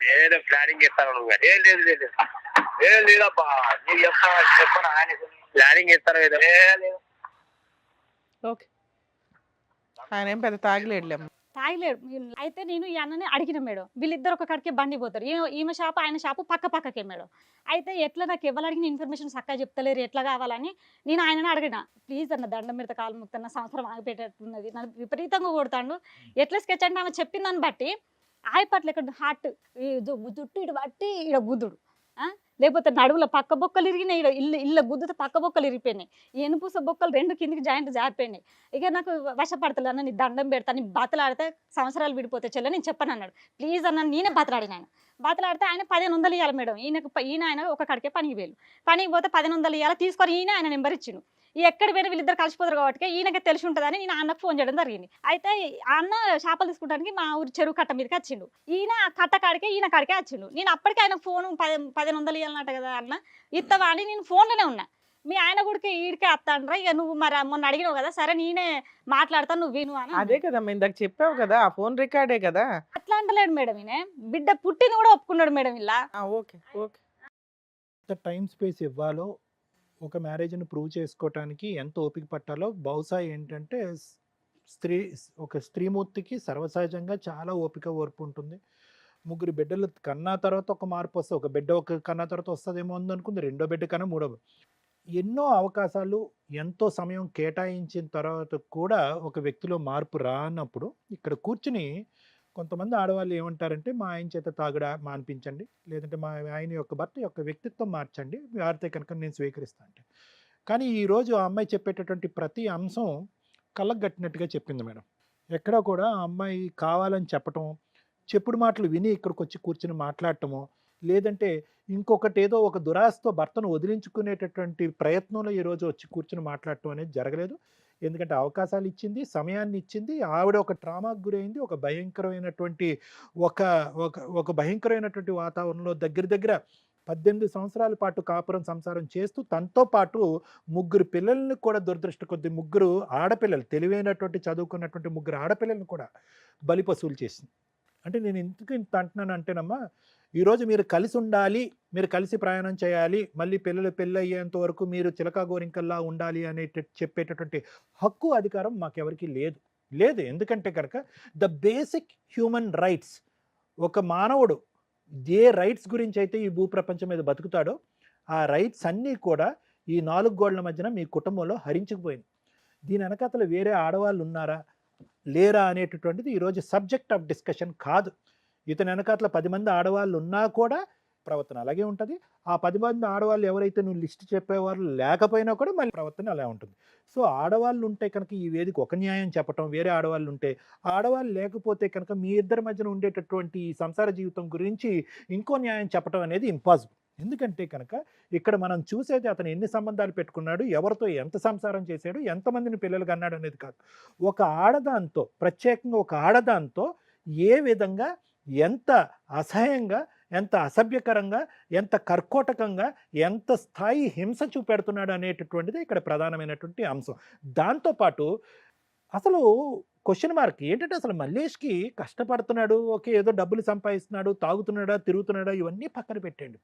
ఏదో ప్లానింగ్ చేస్తాను నువ్వు. ఏం లేదు ఏం లేదబ్బా, నీకు చెప్పను ఆయన ప్లానింగ్ చేస్తాను ఏదో లేదు. ఓకే, ఆయన ఏం పెద్ద తాగిలేడులేమ్మ. తాగలేడు. అయితే నేను ఈ అన్నని అడిగిన మేడం, వీళ్ళిద్దరు ఒక కాడికే బండి పోతారు, ఈమె షాపు ఆయన షాపు పక్కకే మేడం. అయితే ఎట్లా నాకు ఎవరు అడిగిన ఇన్ఫర్మేషన్ చక్కగా చెప్తలేరు, ఎట్లా కావాలని నేను ఆయనని అడిగిన, ప్లీజ్ అన్న దండం మీద కాలు ముక్తన్న, సంవత్సరం ఆగిపెట్టేట్టున్నది, నన్ను విపరీతంగా కొడతాడు. ఎట్లా స్కెచ్ అంటే ఆమె చెప్పిన దాన్ని బట్టి ఆయపట్ల ఇక్కడ హార్ట్ జుట్టు ఇటు బట్టి ఇక్కడ గుద్దుడు, లేకపోతే నడువుల పక్క బొక్కలు ఇరిగినాయి, ఇళ్ళ గుద్దుతో పక్క బొక్కలు ఇరిగిపోయినాయి, ఎనుపూస బొక్కలు 2 కిందికి జాయింట్ జారిపోయినాయి. ఇక నాకు వశపడతలే అన్న, నీ దండం పెడతా, నీ బతలాడితే సంవత్సరాలు విడిపోతే చెల్ల నేను చెప్పను అన్నాడు. ప్లీజ్ అన్న, నేనే బతలాడిన. ఆయన బతలాడితే ఆయన 1500 ఇవ్వాలి మేడం. ఈయన ఆయన ఒక కడికే పనికి వేలు, పనికి పోతే 1500 ఇవ్వాలి, తీసుకొని ఆయన నెంబర్ ఇచ్చిండు. ఎక్కడ పోయినా వీళ్ళిద్దరు కలిసిపోతారు కాబట్టి ఈయనకి తెలిసి ఉంటుందని నేను అన్నకు ఫోన్ చేయడం జరిగింది. అయితే అన్న చేపలు తీసుకుంటానికి మా ఊరి చెరువు కట్ట మీదకి వచ్చిండు. ఈయన ఆ కట్ట కాడికే ఈయన కాడికే వచ్చిండు. నేను అప్పటికే ఆయన ఫోన్ 1500 ఇవ్వాలన్నట్ట కదా అన్న, ఇత్తవా అని నేను ఫోన్లోనే ఉన్నా. మీ ఆయన కూడా ఈడికే వస్తాండ్రా, ఇక నువ్వు మరి మొన్న అడిగినావు కదా, సరే నేనే మాట్లాడతాను, నువ్వు విను అని. అదే కదమ్మా ఇందాక చెప్పావు కదా, ఆ ఫోన్ రికార్డే కదా. అట్లా అంటలేడు మేడం, ఈయన బిడ్డ పుట్టింది కూడా ఒప్పుకున్నాడు మేడం. ఇలా ఓకే ఓకే, ఎంత టైం స్పేస్ ఇవ్వాలో ఒక మ్యారేజ్ని ప్రూవ్ చేసుకోవటానికి ఎంత ఓపిక పట్టాలో బహుశా ఏంటంటే ఒక స్త్రీమూర్తికి సర్వసహజంగా చాలా ఓర్పు ఉంటుంది. 3 బిడ్డలు కన్నా తర్వాత ఒక మార్పు వస్తుంది, ఒక బిడ్డ కన్నా తర్వాత వస్తుందేమో అనుకుంది, 2వ బిడ్డ కన్నా 3వ. ఎన్నో అవకాశాలు ఎంతో సమయం కేటాయించిన తర్వాత కూడా ఒక వ్యక్తిలో మార్పు రానప్పుడు ఇక్కడ కూర్చుని కొంతమంది ఆడవాళ్ళు ఏమంటారంటే, మా ఆయన చేత తాగుడా మాన్పించండి, లేదంటే మా ఆయన యొక్క భర్త యొక్క వ్యక్తిత్వం మార్చండి, వారితే కనుక నేను స్వీకరిస్తాను అంటే. కానీ ఈరోజు ఆ అమ్మాయి చెప్పేటటువంటి ప్రతి అంశం కళ్ళకు కట్టినట్టుగా చెప్పింది మేడం. ఎక్కడా కూడా ఆ అమ్మాయి కావాలని చెప్పటం, చెప్పుడు మాటలు విని ఇక్కడికి వచ్చి కూర్చుని మాట్లాడటమో, లేదంటే ఇంకొకటి ఏదో ఒక దురాశతో భర్తను వదిలించుకునేటటువంటి ప్రయత్నంలో ఈరోజు వచ్చి కూర్చుని మాట్లాడటం అనేది జరగలేదు. ఎందుకంటే అవకాశాలు ఇచ్చింది, సమయాన్ని ఇచ్చింది, ఆవిడ ఒక ట్రామాకు గురైంది, ఒక భయంకరమైనటువంటి ఒక భయంకరమైనటువంటి వాతావరణంలో దగ్గర 18 సంవత్సరాల పాటు కాపురం సంసారం చేస్తూ తనతో పాటు 3 పిల్లల్ని కూడా దురదృష్ట కొద్ది 3 ఆడపిల్లలు, తెలివైనటువంటి చదువుకున్నటువంటి 3 ఆడపిల్లల్ని కూడా బలిపశువులు చేసింది. అంటే నేను ఎందుకు ఇంత అంటున్నాను అంటేనమ్మా, ఈరోజు మీరు కలిసి ఉండాలి, మీరు కలిసి ప్రయాణం చేయాలి, మళ్ళీ పెళ్ళి అయ్యేంత వరకు మీరు చిలకా గోరింకల్లా ఉండాలి అనే చెప్పేటటువంటి హక్కు అధికారం మాకెవరికి లేదు. ఎందుకంటే కనుక ద బేసిక్ హ్యూమన్ రైట్స్, ఒక మానవుడు ఏ రైట్స్ గురించి అయితే ఈ భూప్రపంచం మీద బతుకుతాడో ఆ రైట్స్ అన్నీ కూడా ఈ 4 గోడల మధ్యన మీ కుటుంబంలో హరించుకుపోయింది. దీని వెనకాతల వేరే ఆడవాళ్ళు ఉన్నారా లేరా అనేటటువంటిది ఈరోజు సబ్జెక్ట్ ఆఫ్ డిస్కషన్ కాదు. ఇతని వెనకాతల 10 మంది ఆడవాళ్ళు ఉన్నా కూడా ప్రవర్తన అలాగే ఉంటుంది. ఆ 10 మంది ఆడవాళ్ళు ఎవరైతే నువ్వు లిస్ట్ చెప్పేవారు లేకపోయినా కూడా మళ్ళీ ప్రవర్తన అలా ఉంటుంది. సో, ఆడవాళ్ళు ఉంటే కనుక ఈ వేదిక ఒక న్యాయం చెప్పటం, వేరే ఆడవాళ్ళు ఉంటే, ఆడవాళ్ళు లేకపోతే కనుక మీ ఇద్దరి మధ్యన ఉండేటటువంటి ఈ సంసార జీవితం గురించి ఇంకో న్యాయం చెప్పటం అనేది ఇంపాసిబుల్. ఎందుకంటే కనుక ఇక్కడ మనం చూసేది అతను ఎన్ని సంబంధాలు పెట్టుకున్నాడు, ఎవరితో ఎంత సంసారం చేశాడు, ఎంతమందిని పిల్లలు కన్నాడు అనేది కాదు. ఒక ఆడదాంతో, ప్రత్యేకంగా ఒక ఆడదాంతో ఏ విధంగా, ఎంత అసహ్యంగా, ఎంత అసభ్యకరంగా, ఎంత కర్కోటకంగా, ఎంత స్థాయి హింస చూపెడుతున్నాడు అనేటటువంటిది ఇక్కడ ప్రధానమైనటువంటి అంశం. దాంతోపాటు అసలు క్వెషన్ మార్క్ ఏంటంటే అసలు మల్లేష్‌కి కష్టపడుతున్నాడు, ఓకే, ఏదో డబ్బులు సంపాదిస్తున్నాడు, తాగుతున్నాడా, తిరుగుతున్నాడా ఇవన్నీ పక్కన పెట్టండి.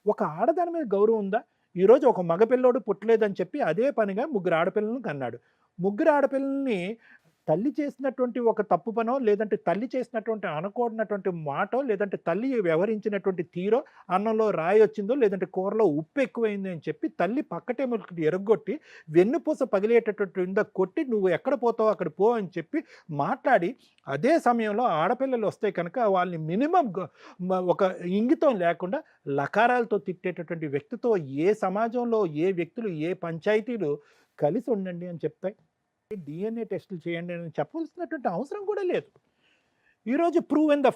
ఒక ఆడదాని మీద గౌరవం ఉందా? ఈరోజు ఒక మగ పిల్లోడు పుట్టలేదని చెప్పి అదే పనిగా ముగ్గురు ఆడపిల్లలను కన్నాడు. ముగ్గురు ఆడపిల్లల్ని తల్లి చేసినటువంటి ఒక తప్పు పనో, లేదంటే తల్లి చేసినటువంటి అనకూడనటువంటి మాటో, లేదంటే తల్లి వ్యవహరించినటువంటి తీరో, అన్నంలో రాయి వచ్చిందో, లేదంటే కూరలో ఉప్పు ఎక్కువైంది అని చెప్పి తల్లి పక్కటేములకి ఎరగొట్టి వెన్నుపూస పగిలేటటువంటి కొట్టి నువ్వు ఎక్కడ పోతావో అక్కడ పో అని చెప్పి మాట్లాడి, అదే సమయంలో ఆడపిల్లలు వస్తే కనుక వాళ్ళని మినిమం ఒక ఇంగితం లేకుండా లకారాలతో తిట్టేటటువంటి వ్యక్తితో ఏ సమాజంలో ఏ వ్యక్తులు, ఏ పంచాయతీలు కలిసి ఉండండి అని చెప్తాయి? DNA టెస్టులు చేయండి అని చెప్పవలసినటువంటి అవసరం కూడా లేదు. ఈరోజు ప్రూవ్ ఇన్ ద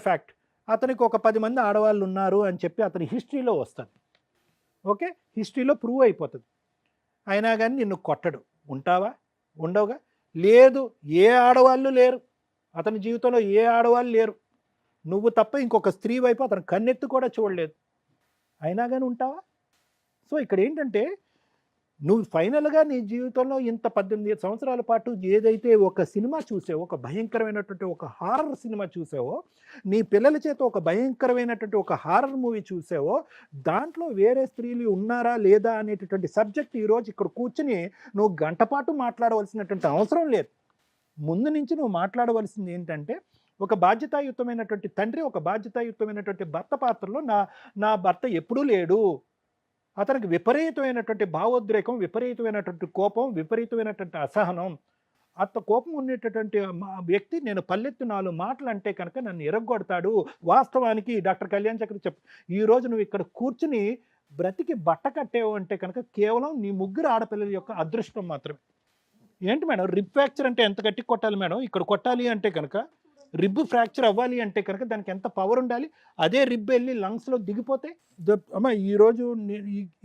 ఫ్యాక్ట్ అతనికి ఒక 10 మంది ఆడవాళ్ళు ఉన్నారు అని చెప్పి అతని హిస్టరీలో వస్తుంది. ఓకే, హిస్టరీలో ప్రూవ్ అయిపోతుంది. అయినా కానీ నిన్ను కొట్టడు. ఉంటావా? ఉండవుగా. లేదు, ఏ ఆడవాళ్ళు లేరు అతని జీవితంలో, ఏ ఆడవాళ్ళు లేరు. నువ్వు తప్ప ఇంకొక స్త్రీ వైపు అతను కన్నెత్తి కూడా చూడలేదు. అయినా కానీ ఉంటావా? సో ఇక్కడ ఏంటంటే నువ్వు ఫైనల్‌గా నీ జీవితంలో ఇంత 18 సంవత్సరాల పాటు ఏదైతే ఒక సినిమా చూసావో, ఒక భయంకరమైనటువంటి ఒక హారర్ సినిమా చూసావో, నీ పిల్లల చేత ఒక భయంకరమైనటువంటి ఒక హారర్ మూవీ చూసావో, దాంట్లో వేరే స్త్రీలు ఉన్నారా లేదా అనేటటువంటి సబ్జెక్ట్ ఈరోజు ఇక్కడ కూర్చుని నువ్వు గంట పాటు మాట్లాడవలసినటువంటి అవసరం లేదు. ముందు నుంచి నువ్వు మాట్లాడవలసింది ఏంటంటే, ఒక బాధ్యతాయుతమైనటువంటి తండ్రి, ఒక బాధ్యతాయుతమైనటువంటి భర్త పాత్రలో నా భర్త ఎప్పుడూ లేడు. అతనికి విపరీతమైనటువంటి భావోద్రేకం, విపరీతమైనటువంటి కోపం, విపరీతమైనటువంటి అసహనం. అంత కోపం ఉండేటటువంటి వ్యక్తి నేను పల్లెత్తు 4 మాటలు అంటే కనుక నన్ను ఎరగొడతాడు. వాస్తవానికి డాక్టర్ కళ్యాణ్ చక్ర ఈరోజు నువ్వు ఇక్కడ కూర్చుని బ్రతికి బట్ట కట్టేవు అంటే కనుక కేవలం నీ ముగ్గురు ఆడపిల్లల యొక్క అదృష్టం మాత్రమే. ఏంటి మేడం, రిబ్ ఫ్రాక్చర్ అంటే ఎంత గట్టి కొట్టాలి మేడం? ఇక్కడ కొట్టాలి అంటే కనుక, రిబ్ ఫ్రాక్చర్ అవ్వాలి అంటే కనుక దానికి ఎంత పవర్ ఉండాలి? అదే రిబ్ వెళ్ళి లంగ్స్లో దిగిపోతే అమ్మ ఈరోజు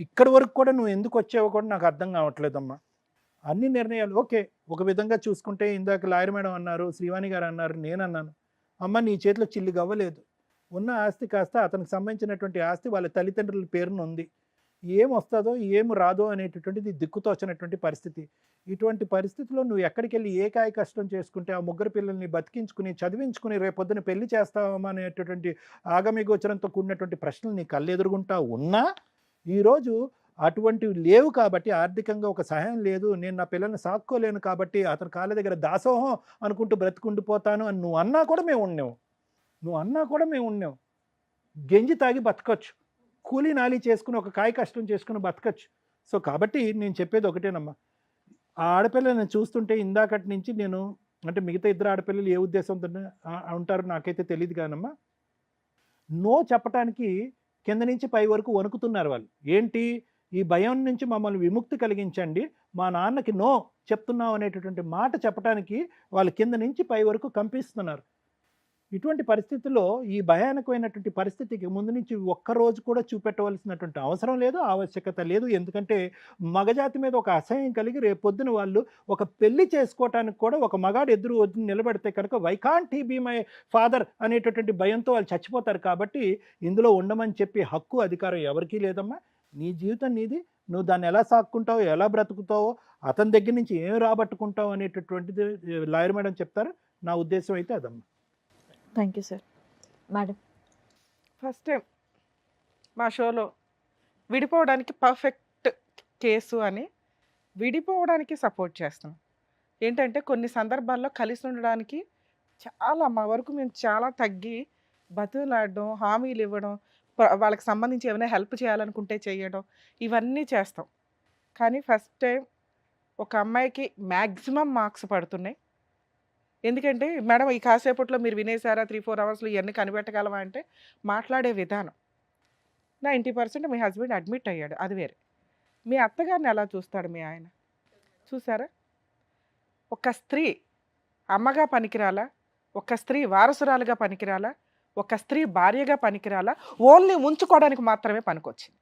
ఇక్కడి వరకు కూడా నువ్వు ఎందుకు వచ్చావో కూడా నాకు అర్థం కావట్లేదమ్మా. అన్ని నిర్ణయాలు ఓకే, ఒక విధంగా చూసుకుంటే ఇందాక లాయర్ మేడం అన్నారు, శ్రీవాణి గారు అన్నారు, నేను అన్నాను, అమ్మ నీ చేతిలో చిల్లి గవ్వలేదు. ఉన్న ఆస్తి కాస్త అతనికి సంబంధించినటువంటి ఆస్తి వాళ్ళ తల్లిదండ్రుల పేరున ఉంది. ఏం వస్తుందో ఏం రాదో అనేటటువంటిది దిక్కుతోచనటువంటి పరిస్థితి. ఇటువంటి పరిస్థితిలో నువ్వు ఎక్కడికి వెళ్ళి ఏ కాయ కష్టం చేసుకుంటే ఆ ముగ్గురు పిల్లల్ని బతికించుకుని చదివించుకుని రేపొద్దున పెళ్లి చేస్తావా అనేటటువంటి ఆగమి గోచరంతో కూడినటువంటి ప్రశ్నలు నీ కళ్ళెదురుగుంటా ఉన్నా ఈరోజు అటువంటివి లేవు కాబట్టి, ఆర్థికంగా ఒక సహాయం లేదు, నేను నా పిల్లల్ని సాక్కోలేను కాబట్టి అతని కాళ్ళ దగ్గర దాసోహం అనుకుంటూ బ్రతుకుండిపోతాను అని నువ్వు అన్నా కూడా మేము ఉన్నాం. గెంజి తాగి బతకచ్చు, కూలీ నాలి చేసుకుని ఒక కాయ కష్టం చేసుకుని బతకచ్చు. సో కాబట్టి నేను చెప్పేది ఒకటేనమ్మా, ఆ ఆడపిల్లని చూస్తుంటే ఇందాకటి నుంచి నేను అంటే మిగతా ఇద్దరు ఆడపిల్లలు ఏ ఉద్దేశంతో ఉంటారో నాకైతే తెలియదు కానమ్మా, నో చెప్పటానికి కింద నుంచి పై వరకు వణుకుతున్నారు వాళ్ళు. ఏంటి, ఈ భయం నుంచి మమ్మల్ని విముక్తి కలిగించండి, మా నాన్నకి నో చెప్తున్నాం అనేటటువంటి మాట చెప్పడానికి వాళ్ళు కింద నుంచి పై వరకు కంపిస్తున్నారు. ఇటువంటి పరిస్థితుల్లో ఈ భయానకమైనటువంటి పరిస్థితికి ముందు నుంచి ఒక్కరోజు కూడా చూపెట్టవలసినటువంటి అవసరం లేదు, ఆవశ్యకత లేదు. ఎందుకంటే మగజాతి మీద ఒక అసహ్యం కలిగి రేపొద్దున వాళ్ళు ఒక పెళ్లి చేసుకోవటానికి కూడా ఒక మగాడు ఎదురు నిలబడితే కనుక why can't he be my father అనేటటువంటి భయంతో వాళ్ళు చచ్చిపోతారు. కాబట్టి ఇందులో ఉండమని చెప్పి హక్కు అధికారం ఎవరికీ లేదమ్మా. నీ జీవితం నీది, నువ్వు దాన్ని ఎలా సాక్కుంటావో, ఎలా బ్రతుకుతావో, అతని దగ్గర నుంచి ఏం రాబట్టుకుంటావు అనేటటువంటిది లాయర్ మేడం చెప్తారు. నా ఉద్దేశం అయితే అదమ్మా. Thank you sir. Madam, first time మా షోలో విడిపోవడానికి పర్ఫెక్ట్ కేసు అని విడిపోవడానికి సపోర్ట్ చేస్తున్నాం. ఏంటంటే కొన్ని సందర్భాల్లో కలిసి ఉండడానికి చాలా మా వరకు మేము చాలా తగ్గి బతులాడడం, హామీలు ఇవ్వడం, వాళ్ళకి సంబంధించి ఏమైనా హెల్ప్ చేయాలనుకుంటే చేయడం, ఇవన్నీ చేస్తాం. కానీ ఫస్ట్ టైం ఒక అమ్మాయికి మ్యాక్సిమం మార్క్స్ పడుతున్నాయి. ఎందుకంటే మేడం ఈ కాసేపట్లో మీరు వినేసారా 3-4 అవర్స్లో ఇవన్నీ కనిపెట్టగలమా అంటే మాట్లాడే విధానం 90% మీ హస్బెండ్ అడ్మిట్ అయ్యాడు, అది వేరే. మీ అత్తగారిని ఎలా చూస్తాడు మీ ఆయన? చూసారా? ఒక స్త్రీ అమ్మగా పనికిరాలా, ఒక స్త్రీ వారసురాలుగా పనికిరాలా, ఒక స్త్రీ భార్యగా పనికిరాలా, ఓన్లీ ఉంచుకోవడానికి మాత్రమే పనికొచ్చింది.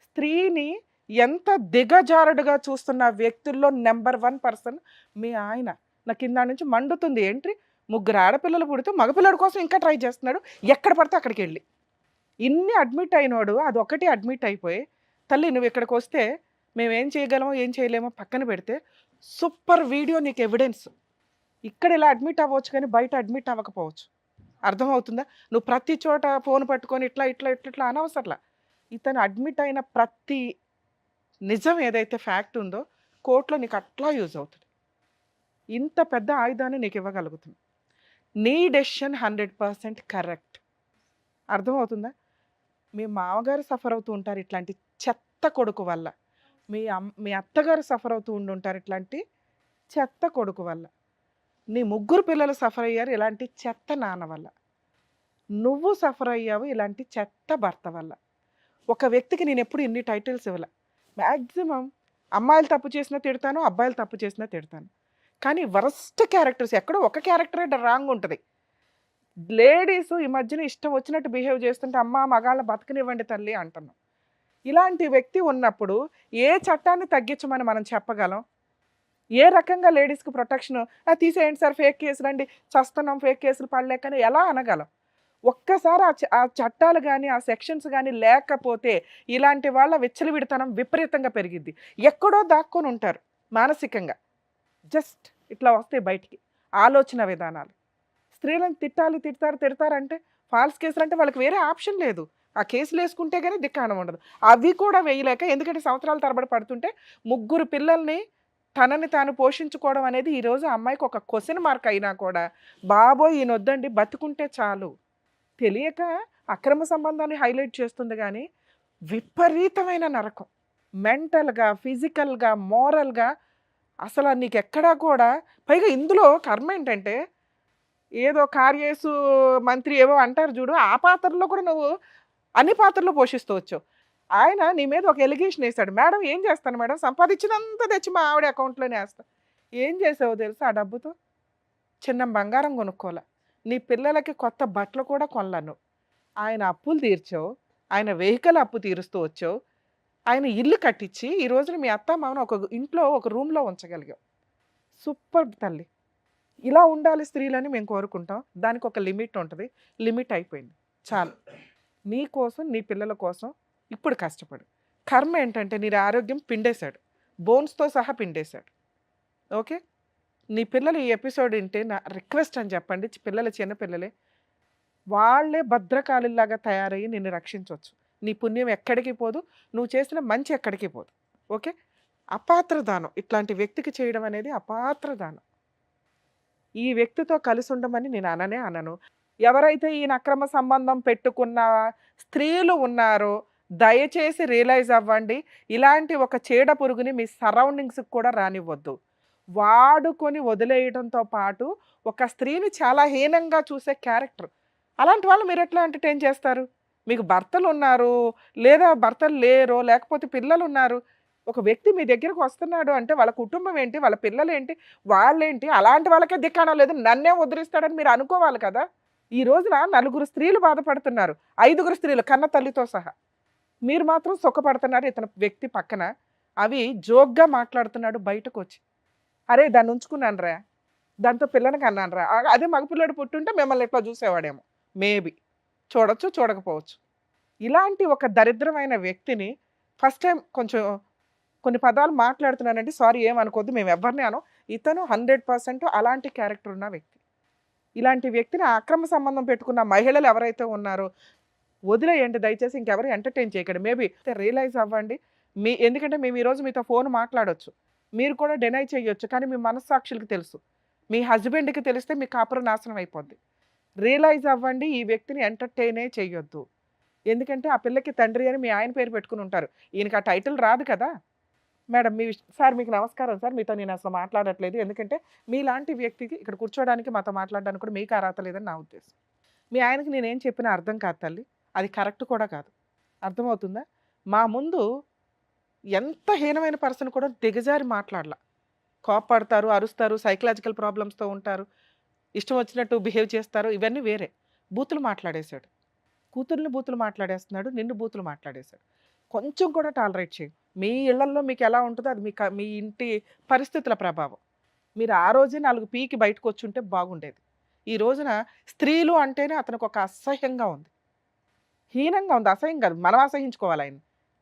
స్త్రీని ఎంత దిగజారుడుగా చూస్తున్న వ్యక్తుల్లో నెంబర్ 1 పర్సన్ మీ ఆయన. నా కింద నుంచి మండుతుంది. ఏంటి 3 ఆడపిల్లలు పుడితే మగపిల్లడి కోసం ఇంకా ట్రై చేస్తున్నాడు, ఎక్కడ పడితే అక్కడికి వెళ్ళి. ఇన్ని అడ్మిట్ అయినోడు అదొకటి అడ్మిట్ అయిపోయి, తల్లి నువ్వు ఇక్కడికి వస్తే మేమేం చేయగలమో ఏం చేయలేమో పక్కన పెడితే సూపర్ వీడియో నీకు ఎవిడెన్స్. ఇక్కడ ఇలా అడ్మిట్ అవ్వచ్చు కానీ బయట అడ్మిట్ అవ్వకపోవచ్చు. అర్థమవుతుందా? నువ్వు ప్రతి చోట ఫోన్ పట్టుకొని ఇట్లా ఇట్లా ఇట్లా ఇట్లా అనవసరంలా. ఇతను అడ్మిట్ అయిన ప్రతి నిజం ఏదైతే ఫ్యాక్ట్ ఉందో కోర్టులో నీకు అట్లా యూజ్ అవుతుంది. ఇంత పెద్ద ఆయుధాన్ని నీకు ఇవ్వగలుగుతుంది. నీ డెసిషన్ 100% కరెక్ట్. అర్థమవుతుందా? మీ మామగారు సఫర్ అవుతూ ఉంటారు ఇట్లాంటి చెత్త కొడుకు వల్ల, మీ అత్తగారు సఫర్ అవుతూ ఉండుంటారు ఇట్లాంటి చెత్త కొడుకు వల్ల, నీ 3 పిల్లలు సఫర్ అయ్యారు ఇలాంటి చెత్త నాన్న వల్ల, నువ్వు సఫర్ అయ్యావు ఇలాంటి చెత్త భర్త వల్ల. ఒక వ్యక్తికి నేను ఎప్పుడు ఇన్ని టైటిల్స్ ఇవ్వలే. మ్యాక్సిమం అమ్మాయిలు తప్పు చేసినా తిడతాను, అబ్బాయిలు తప్పు చేసినా తిడతాను. కానీ వరస్ట్ క్యారెక్టర్స్ ఎక్కడో ఒక క్యారెక్టరే రాంగ్ ఉంటుంది. లేడీస్ ఈ మధ్యన ఇష్టం వచ్చినట్టు బిహేవ్ చేస్తుంటే అమ్మ మగాళ్ళ బతకనివ్వండి తల్లి అంటున్నాం. ఇలాంటి వ్యక్తి ఉన్నప్పుడు ఏ చట్టాన్ని తగ్గించమని మనం చెప్పగలం? ఏ రకంగా లేడీస్కి ప్రొటెక్షన్ తీసేయండి సార్, ఫేక్ కేసులు అండి, చస్తున్నాం ఫేక్ కేసులు పడలేకని ఎలా అనగలం? ఒక్కసారి ఆ చట్టాలు కానీ ఆ సెక్షన్స్ కానీ లేకపోతే ఇలాంటి వాళ్ళ విచ్చలవిడితనం విపరీతంగా పెరిగిద్ది. ఎక్కడో దాక్కొని ఉంటారు మానసికంగా. జస్ట్ ఇట్లా వస్తాయి బయటికి ఆలోచన విధానాలు. స్త్రీలను తిడతారంటే ఫాల్స్ కేసులు అంటే వాళ్ళకి వేరే ఆప్షన్ లేదు. ఆ కేసులు వేసుకుంటే కానీ దిక్కాణం ఉండదు. అవి కూడా వేయలేక, ఎందుకంటే సంవత్సరాల తరబడి పడుతుంటే 3 పిల్లల్ని తనని తాను పోషించుకోవడం అనేది ఈరోజు అమ్మాయికి ఒక క్వశ్చన్ మార్క్ అయినా కూడా బాబోయ్ ఈయనొద్దండి బతుకుంటే చాలు తెలియక అక్రమ సంబంధాన్ని హైలైట్ చేస్తుంది. కానీ విపరీతమైన నరకం మెంటల్గా, ఫిజికల్గా, మోరల్గా అసలు నీకు ఎక్కడా కూడా. పైగా ఇందులో కర్మ ఏంటంటే ఏదో కార్యేసు మంత్రి ఏవో అంటారు చూడు, ఆ పాత్రలో కూడా నువ్వు అన్ని పాత్రలు పోషిస్తూ వచ్చావు. ఆయన నీ మీద ఒక ఎలిగేషన్ వేశాడు. మేడం ఏం చేస్తాను మేడం, సంపాదించినంత తెచ్చి మా ఆవిడ అకౌంట్లోనే వేస్తా. ఏం చేసావో తెలుసా? ఆ డబ్బుతో చిన్న బంగారం కొనుక్కోలే, నీ పిల్లలకి కొత్త బట్టలు కూడా కొనలను. ఆయన అప్పులు తీర్చావు, ఆయన వెహికల్ అప్పు తీరుస్తూ వచ్చావు, ఆయన ఇల్లు కట్టించి ఈ రోజున మీ అత్త మామను ఒక ఇంట్లో ఒక రూమ్లో ఉంచగలిగావు. సూపర్ తల్లి. ఇలా ఉండాలి స్త్రీలని మేము కోరుకుంటాం. దానికి ఒక లిమిట్ ఉంటుంది. లిమిట్ అయిపోయింది, చాలు. నీ కోసం నీ పిల్లల కోసం ఇప్పుడు కష్టపడు. కర్మ ఏంటంటే నీ ఆరోగ్యం పిండేశాడు, బోన్స్తో సహా పిండేశాడు. ఓకే, నీ పిల్లలు ఈ ఎపిసోడ్ వింటే నా రిక్వెస్ట్ అని చెప్పండి. పిల్లలు చిన్న పిల్లలే, వాళ్ళే భద్రకాళిలాగా తయారయ్యి నిన్ను రక్షించవచ్చు. నీ పుణ్యం ఎక్కడికి పోదు, నువ్వు చేసిన మంచి ఎక్కడికి పోదు. ఓకే, అపాత్రదానం ఇట్లాంటి వ్యక్తికి చేయడం అనేది అపాత్రదానం. ఈ వ్యక్తితో కలిసి ఉండమని నేను అనను. ఎవరైతే ఈయన అక్రమ సంబంధం పెట్టుకున్న స్త్రీలు ఉన్నారో దయచేసి రియలైజ్ అవ్వండి. ఇలాంటి ఒక చీడ పురుగుని మీ సరౌండింగ్స్కి కూడా రానివ్వద్దు. వాడుకొని వదిలేయడంతో పాటు ఒక స్త్రీని చాలా హీనంగా చూసే క్యారెక్టర్. అలాంటి వాళ్ళు మీరు ఎట్లా ఎంటర్టైన్ చేస్తారు? మీకు భర్తలు ఉన్నారు, లేదా భర్తలు లేరో, లేకపోతే పిల్లలు ఉన్నారు. ఒక వ్యక్తి మీ దగ్గరకు వస్తున్నాడు అంటే వాళ్ళ కుటుంబం ఏంటి, వాళ్ళ పిల్లలు ఏంటి, వాళ్ళేంటి, అలాంటి వాళ్ళకే దిక్కాణం లేదు, నన్నే ఉద్ధరిస్తాడని మీరు అనుకోవాలి కదా. ఈ రోజున 4 స్త్రీలు బాధపడుతున్నారు, 5 స్త్రీలు కన్న తల్లితో సహా. మీరు మాత్రం సుఖపడుతున్నారు ఇతని వ్యక్తి పక్కన. అవి జోక్గా మాట్లాడుతున్నాడు బయటకు వచ్చి. అరే దాన్ని ఉంచుకున్నాను రా, దాంతో పిల్లలకి అన్నాను రా, అదే మగపిల్లడు పుట్టుంటే మిమ్మల్ని ఎట్లా చూసేవాడేమో. మేబీ చూడొచ్చు, చూడకపోవచ్చు. ఇలాంటి ఒక దరిద్రమైన వ్యక్తిని ఫస్ట్ టైం కొంచెం కొన్ని పదాలు మాట్లాడుతున్నానండి, సారీ ఏమనుకోద్దు, మేము ఎవరిని అనం. ఇతను 100% అలాంటి క్యారెక్టర్ ఉన్న వ్యక్తి. ఇలాంటి వ్యక్తిని అక్రమ సంబంధం పెట్టుకున్న మహిళలు ఎవరైతే ఉన్నారో వదిలేయండి దయచేసి, ఇంకెవరు ఎంటర్టైన్ చేయకండి. మేబీ రియలైజ్ అవ్వండి. ఎందుకంటే మేము ఈరోజు మీతో ఫోన్ మాట్లాడవచ్చు, మీరు కూడా డెనై చేయొచ్చు, కానీ మీ మనస్సాక్షులకి తెలుసు, మీ హస్బెండ్కి తెలిస్తే మీ కాపురం నాశనం అయిపోద్ది. రియలైజ్ అవ్వండి, ఈ వ్యక్తిని ఎంటర్టైనే చేయొద్దు. ఎందుకంటే ఆ పిల్లకి తండ్రి అని మీ ఆయన పేరు పెట్టుకుని ఉంటారు, ఈయనకి ఆ టైటిల్ రాదు కదా. మేడం సార్ మీకు నమస్కారం సార్, మీతో నేను అసలు మాట్లాడట్లేదు, ఎందుకంటే మీలాంటి వ్యక్తికి ఇక్కడ కూర్చోడానికి మాతో మాట్లాడడానికి కూడా మీకు అర్హత లేదని నా ఉద్దేశం. మీ ఆయనకి నేనేం చెప్పినా అర్థం కాదు తల్లి, అది కరెక్ట్ కూడా కాదు, అర్థమవుతుందా? మా ముందు ఎంత హీనమైన పర్సన్ కూడా దిగజారి మాట్లాడాల, కోపడతారు, అరుస్తారు, సైకలాజికల్ ప్రాబ్లమ్స్తో ఉంటారు, ఇష్టం వచ్చినట్టు బిహేవ్ చేస్తారు, ఇవన్నీ వేరే. బూతులు మాట్లాడేశాడు, కూతుర్ని బూతులు మాట్లాడేస్తున్నాడు, నిన్ను బూతులు మాట్లాడేశాడు. కొంచెం కూడా టాలరేట్ చేయం. మీ ఇళ్లల్లో మీకు ఎలా ఉంటుందో అది మీ ఇంటి పరిస్థితుల ప్రభావం. మీరు ఆ రోజే 4 పీకి బయటకు వచ్చి ఉంటే బాగుండేది. ఈ రోజున స్త్రీలు అంటేనే అతనికి ఒక అసహ్యంగా ఉంది, హీనంగా ఉంది, అసహ్యం కాదు, మనం అసహించుకోవాలి ఆయన.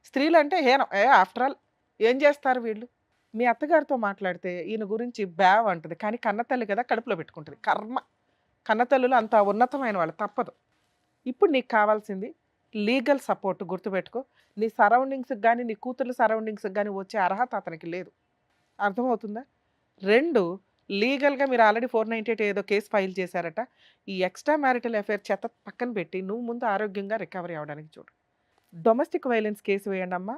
స్త్రీలు అంటే హీనం. ఆఫ్టర్ ఆల్ ఏం చేస్తారు వీళ్ళు? మీ అత్తగారితో మాట్లాడితే ఈయన గురించి బ్యావ్ అంటుంది, కానీ కన్నతల్లి కదా కడుపులో పెట్టుకుంటుంది. కర్మ, కన్నతల్లులు అంత ఉన్నతమైన వాళ్ళు, తప్పదు. ఇప్పుడు నీకు కావాల్సింది లీగల్ సపోర్ట్. గుర్తుపెట్టుకో, నీ సరౌండింగ్స్కి కానీ నీ కూతుర్ల సరౌండింగ్స్కి కానీ వచ్చే అర్హత అతనికి లేదు, అర్థమవుతుందా? 2, లీగల్గా మీరు ఆల్రెడీ 498 ఏదో కేసు ఫైల్ చేశారట. ఈ ఎక్స్ట్రా మ్యారిటల్ అఫేర్ చెత్త పక్కన పెట్టి నువ్వు ముందు ఆరోగ్యంగా రికవరీ అవ్వడానికి చూడు. డొమెస్టిక్ వైలెన్స్ కేసు వేయండి అమ్మా.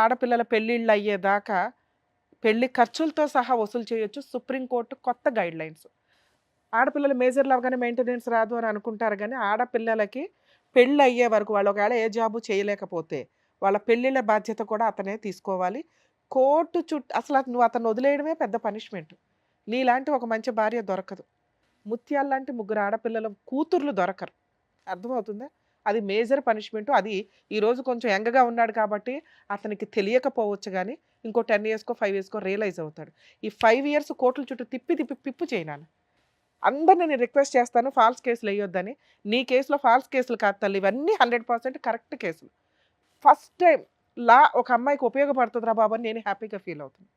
ఆడపిల్లల పెళ్ళిళ్ళు అయ్యేదాకా పెళ్లి ఖర్చులతో సహా వసూలు చేయొచ్చు. సుప్రీంకోర్టు కొత్త గైడ్ లైన్స్. ఆడపిల్లలు మేజర్లు అవగానే మెయింటెనెన్స్ రాదు అని అనుకుంటారు, కానీ ఆడపిల్లలకి పెళ్ళి అయ్యే వరకు వాళ్ళు ఒకవేళ ఏ జాబు చేయలేకపోతే వాళ్ళ పెళ్ళిళ్ళ బాధ్యత కూడా అతనే తీసుకోవాలి. కోర్టు అసలు నువ్వు అతను వదిలేయడమే పెద్ద పనిష్మెంట్. నీలాంటి ఒక మంచి భార్య దొరకదు. ముత్యాల్లాంటి 3 ఆడపిల్లల కూతుర్లు దొరకరు, అర్థమవుతుందా? అది మేజర్ పనిష్మెంట్. అది ఈరోజు కొంచెం యంగగా ఉన్నాడు కాబట్టి అతనికి తెలియకపోవచ్చు, కానీ ఇంకో 10 ఇయర్స్కో 5 ఇయర్స్కో రియలైజ్ అవుతాడు. ఈ 5 ఇయర్స్ కోర్టుల చుట్టూ పిప్పు చేయనాను. అందరిని నేను రిక్వెస్ట్ చేస్తాను ఫాల్స్ కేసులు వేయొద్దని. నీ కేసులో ఫాల్స్ కేసులు కాదు తల్లి, ఇవన్నీ 100% కరెక్ట్ కేసులు. ఫస్ట్ టైం ఒక అమ్మాయికి ఉపయోగపడుతుందిరా బాబు అని నేను హ్యాపీగా ఫీల్ అవుతుంది.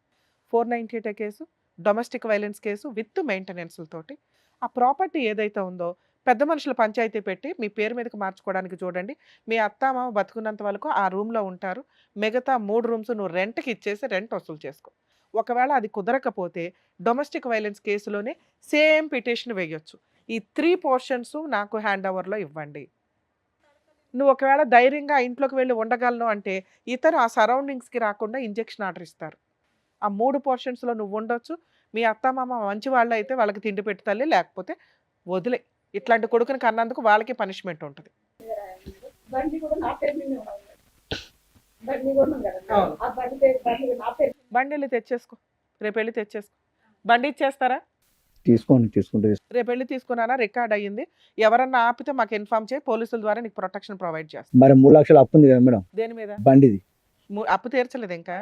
498 case, domestic violence case with మెయింటెనెన్స్లతోటి. ఆ ప్రాపర్టీ ఏదైతే ఉందో పెద్ద మనుషుల పంచాయతీ పెట్టి మీ పేరు మీదకి మార్చుకోవడానికి చూడండి. మీ అత్తామామ బతుకున్నంత వరకు ఆ రూమ్లో ఉంటారు. మిగతా 3 రూమ్స్ నువ్వు రెంట్కి ఇచ్చేసి రెంట్ వసూలు చేసుకో. ఒకవేళ అది కుదరకపోతే డొమెస్టిక్ వైలెన్స్ కేసులోనే సేమ్ పిటిషన్ వేయొచ్చు. ఈ 3 పోర్షన్స్ నాకు హ్యాండ్ ఓవర్లో ఇవ్వండి. నువ్వు ఒకవేళ ధైర్యంగా ఇంట్లోకి వెళ్ళి ఉండగలను అంటే ఇతను ఆ సరౌండింగ్స్కి రాకుండా ఇంజెక్షన్ ఆర్డర్ ఇస్తారు. ఆ 3 పోర్షన్స్లో నువ్వు ఉండొచ్చు. మీ అత్తమామ మంచి వాళ్ళు అయితే వాళ్ళకి తిండి పెట్టి తల్లి, లేకపోతే వదిలే. ఇట్లాంటి కొడుకుని కన్నందుకు వాళ్ళకి పనిష్మెంట్ ఉంటుంది. బండి వెళ్ళి తెచ్చేసుకో, రేపు వెళ్ళి తెచ్చేసుకో. బండి ఇచ్చేస్తారా? తీసుకుంటే రేపు వెళ్ళి తీసుకున్నానా, రికార్డ్ అయ్యింది. ఎవరన్నా ఆపితే మాకు ఇన్ఫార్మ్ చేయి, పోలీసుల ద్వారా నీకు ప్రొటెక్షన్ ప్రొవైడ్ చేస్తాం. మరి 3 లక్షలు అప్పు ఉంది కదా మేడం దేని మీద? బండిది. అప్పు తీర్చలేదు ఇంకా.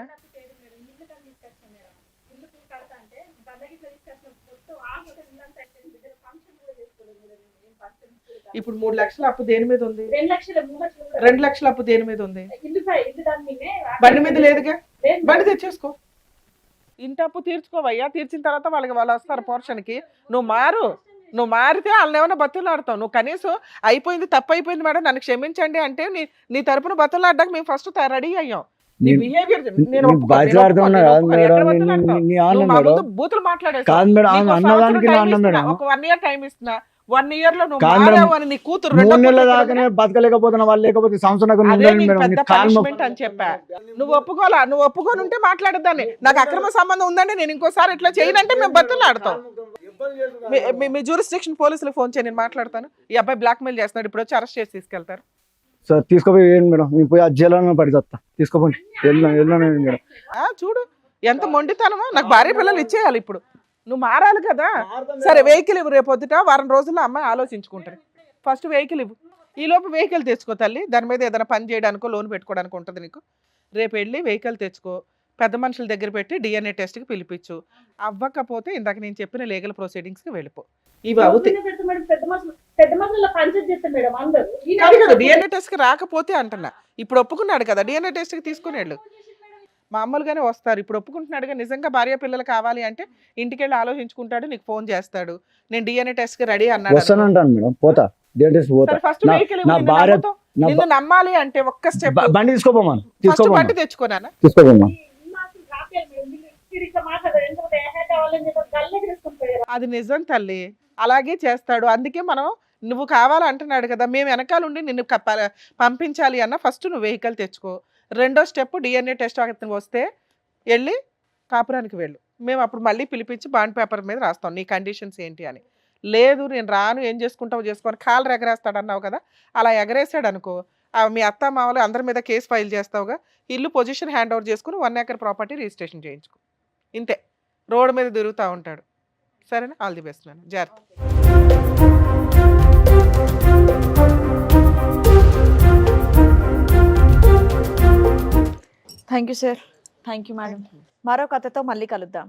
ఇప్పుడు 3 లక్షల అప్పు దేని మీద ఉంది? 2 లక్షల అప్పు దేని మీద ఉంది? బండి మీద లేదుగా. బండి తెచ్చేసుకో. ఇంటి అప్పు తీర్చుకోవయ్యా. తీర్చిన తర్వాత వాళ్ళు వస్తారు పోర్షన్కి. నువ్వు మారితే వాళ్ళని ఏమైనా బతులాడతావు. నువ్వు కనీసం అయిపోయింది, తప్పు అయిపోయింది మేడం, నన్ను క్షమించండి అంటే నీ తరపున బతులాడడానికి మేము ఫస్ట్ రెడీ అయ్యాం. నీ బిహేవియర్ బూతులు మాట్లాడేస్తాను. ఒక 1 ఇయర్ టైం ఇస్తున్నా. 1 ఇయర్ లో నువ్వు మారావు అని నీ కూతురు 3 నెలల దాకానే బతకలేకపోతున్నా వాళ్ళు, లేకపోతే సంవత్సరం పెద్ద పనిష్మెంట్ అని చెప్పా. నువ్వు ఒప్పుకొని ఉంటే మాట్లాడదాన్ని. నాకు అక్రమ సంబంధం ఉందంటే నేను ఇంకోసారి ఇట్లా చేయనంటే మేము బతులాడతాం. మీ జ్యూరిస్డిక్షన్ పోలీసులకు ఫోన్ చేయి, నేను మాట్లాడతాను. ఈ అబ్బాయి బ్లాక్ మెయిల్ చేస్తున్నాడు, ఇప్పుడు వచ్చి అరెస్ట్ చేసి తీసుకెళ్తారు. సార్ తీసుకోపోయి మేడం, నేను పోయి ఆ జైల్లో పడిచేస్తా. తీసుకోపోయి మేడం. చూడు ఎంత మొండితనమో. నాకు భార్య పిల్లలు ఇచ్చేయాలి ఇప్పుడు. నువ్వు మారాలి కదా. సరే వెహికల్ ఇవ్వు, రేపు పొద్దుట వారం రోజుల్లో అమ్మాయి ఆలోచించుకుంటారు. ఫస్ట్ వెహికల్ ఇవ్వు. ఈలోపు వెహికల్ తెచ్చుకో తల్లి. దాని మీద ఏదైనా పని చేయడానికో లోన్ పెట్టుకోవడానికి ఉంటుంది నీకు. రేపు వెళ్ళి వెహికల్ తెచ్చుకో, పెద్ద మనుషుల దగ్గర పెట్టి DNA టెస్ట్కి పిలిపించు. అవ్వకపోతే ఇందాక నేను చెప్పిన లీగల్ ప్రొసీడింగ్స్కి వెళ్ళిపో. ఇవి అవుతాయి కదా. DNA టెస్ట్కి రాకపోతే అంటున్నా. ఇప్పుడు ఒప్పుకున్నాడు కదా, DNA టెస్ట్కి తీసుకుని వెళ్ళు. మామూలుగానే వస్తారు. ఇప్పుడు ఒప్పుకుంటున్నాడుగా. నిజంగా భార్య పిల్లలు కావాలి అంటే ఇంటికి వెళ్ళి ఆలోచించుకుంటాడు, నీకు ఫోన్ చేస్తాడు. నేను DNA టెస్ట్కి రెడీ అన్నాడు. ఫస్ట్ వెహికల్ నిన్ను నమ్మాలి అంటే ఒక్క స్టెప్ బండి తీసుకోపోమా. ఫస్ట్ బండి తెచ్చుకోనా. అది నిజం తల్లి, అలాగే చేస్తాడు. అందుకే మనం నువ్వు కావాలంటున్నాడు కదా, మేము వెనకాల ఉండి నిన్ను పంపించాలి అన్న ఫస్ట్ నువ్వు వెహికల్ తెచ్చుకో. రెండో స్టెప్ DNA టెస్ట్ వస్తే వెళ్ళి కాపురానికి వెళ్ళు, మేము అప్పుడు మళ్ళీ పిలిపించి బాండ్ పేపర్ మీద రాస్తాం నీ కండిషన్స్ ఏంటి అని. లేదు నేను రాను, ఏం చేసుకుంటావు చేసుకొని కాలర్ ఎగరేస్తాడు అన్నావు కదా, అలా ఎగరేసాడు అనుకో, మీ అత్త మామలు అందరి మీద కేసు ఫైల్ చేస్తావుగా, ఇల్లు పొజిషన్ హ్యాండ్ ఓవర్ చేసుకుని 1 acre ప్రాపర్టీ రిజిస్ట్రేషన్ చేయించుకో. ఇంతే, రోడ్డు మీద తిరుగుతూ ఉంటాడు. సరేనా? ఆల్ ది బెస్ట్ మేడం, జాగ్రత్త. Thank you sir, thank you madam. మరో కథతో మళ్ళీ కలుద్దాం.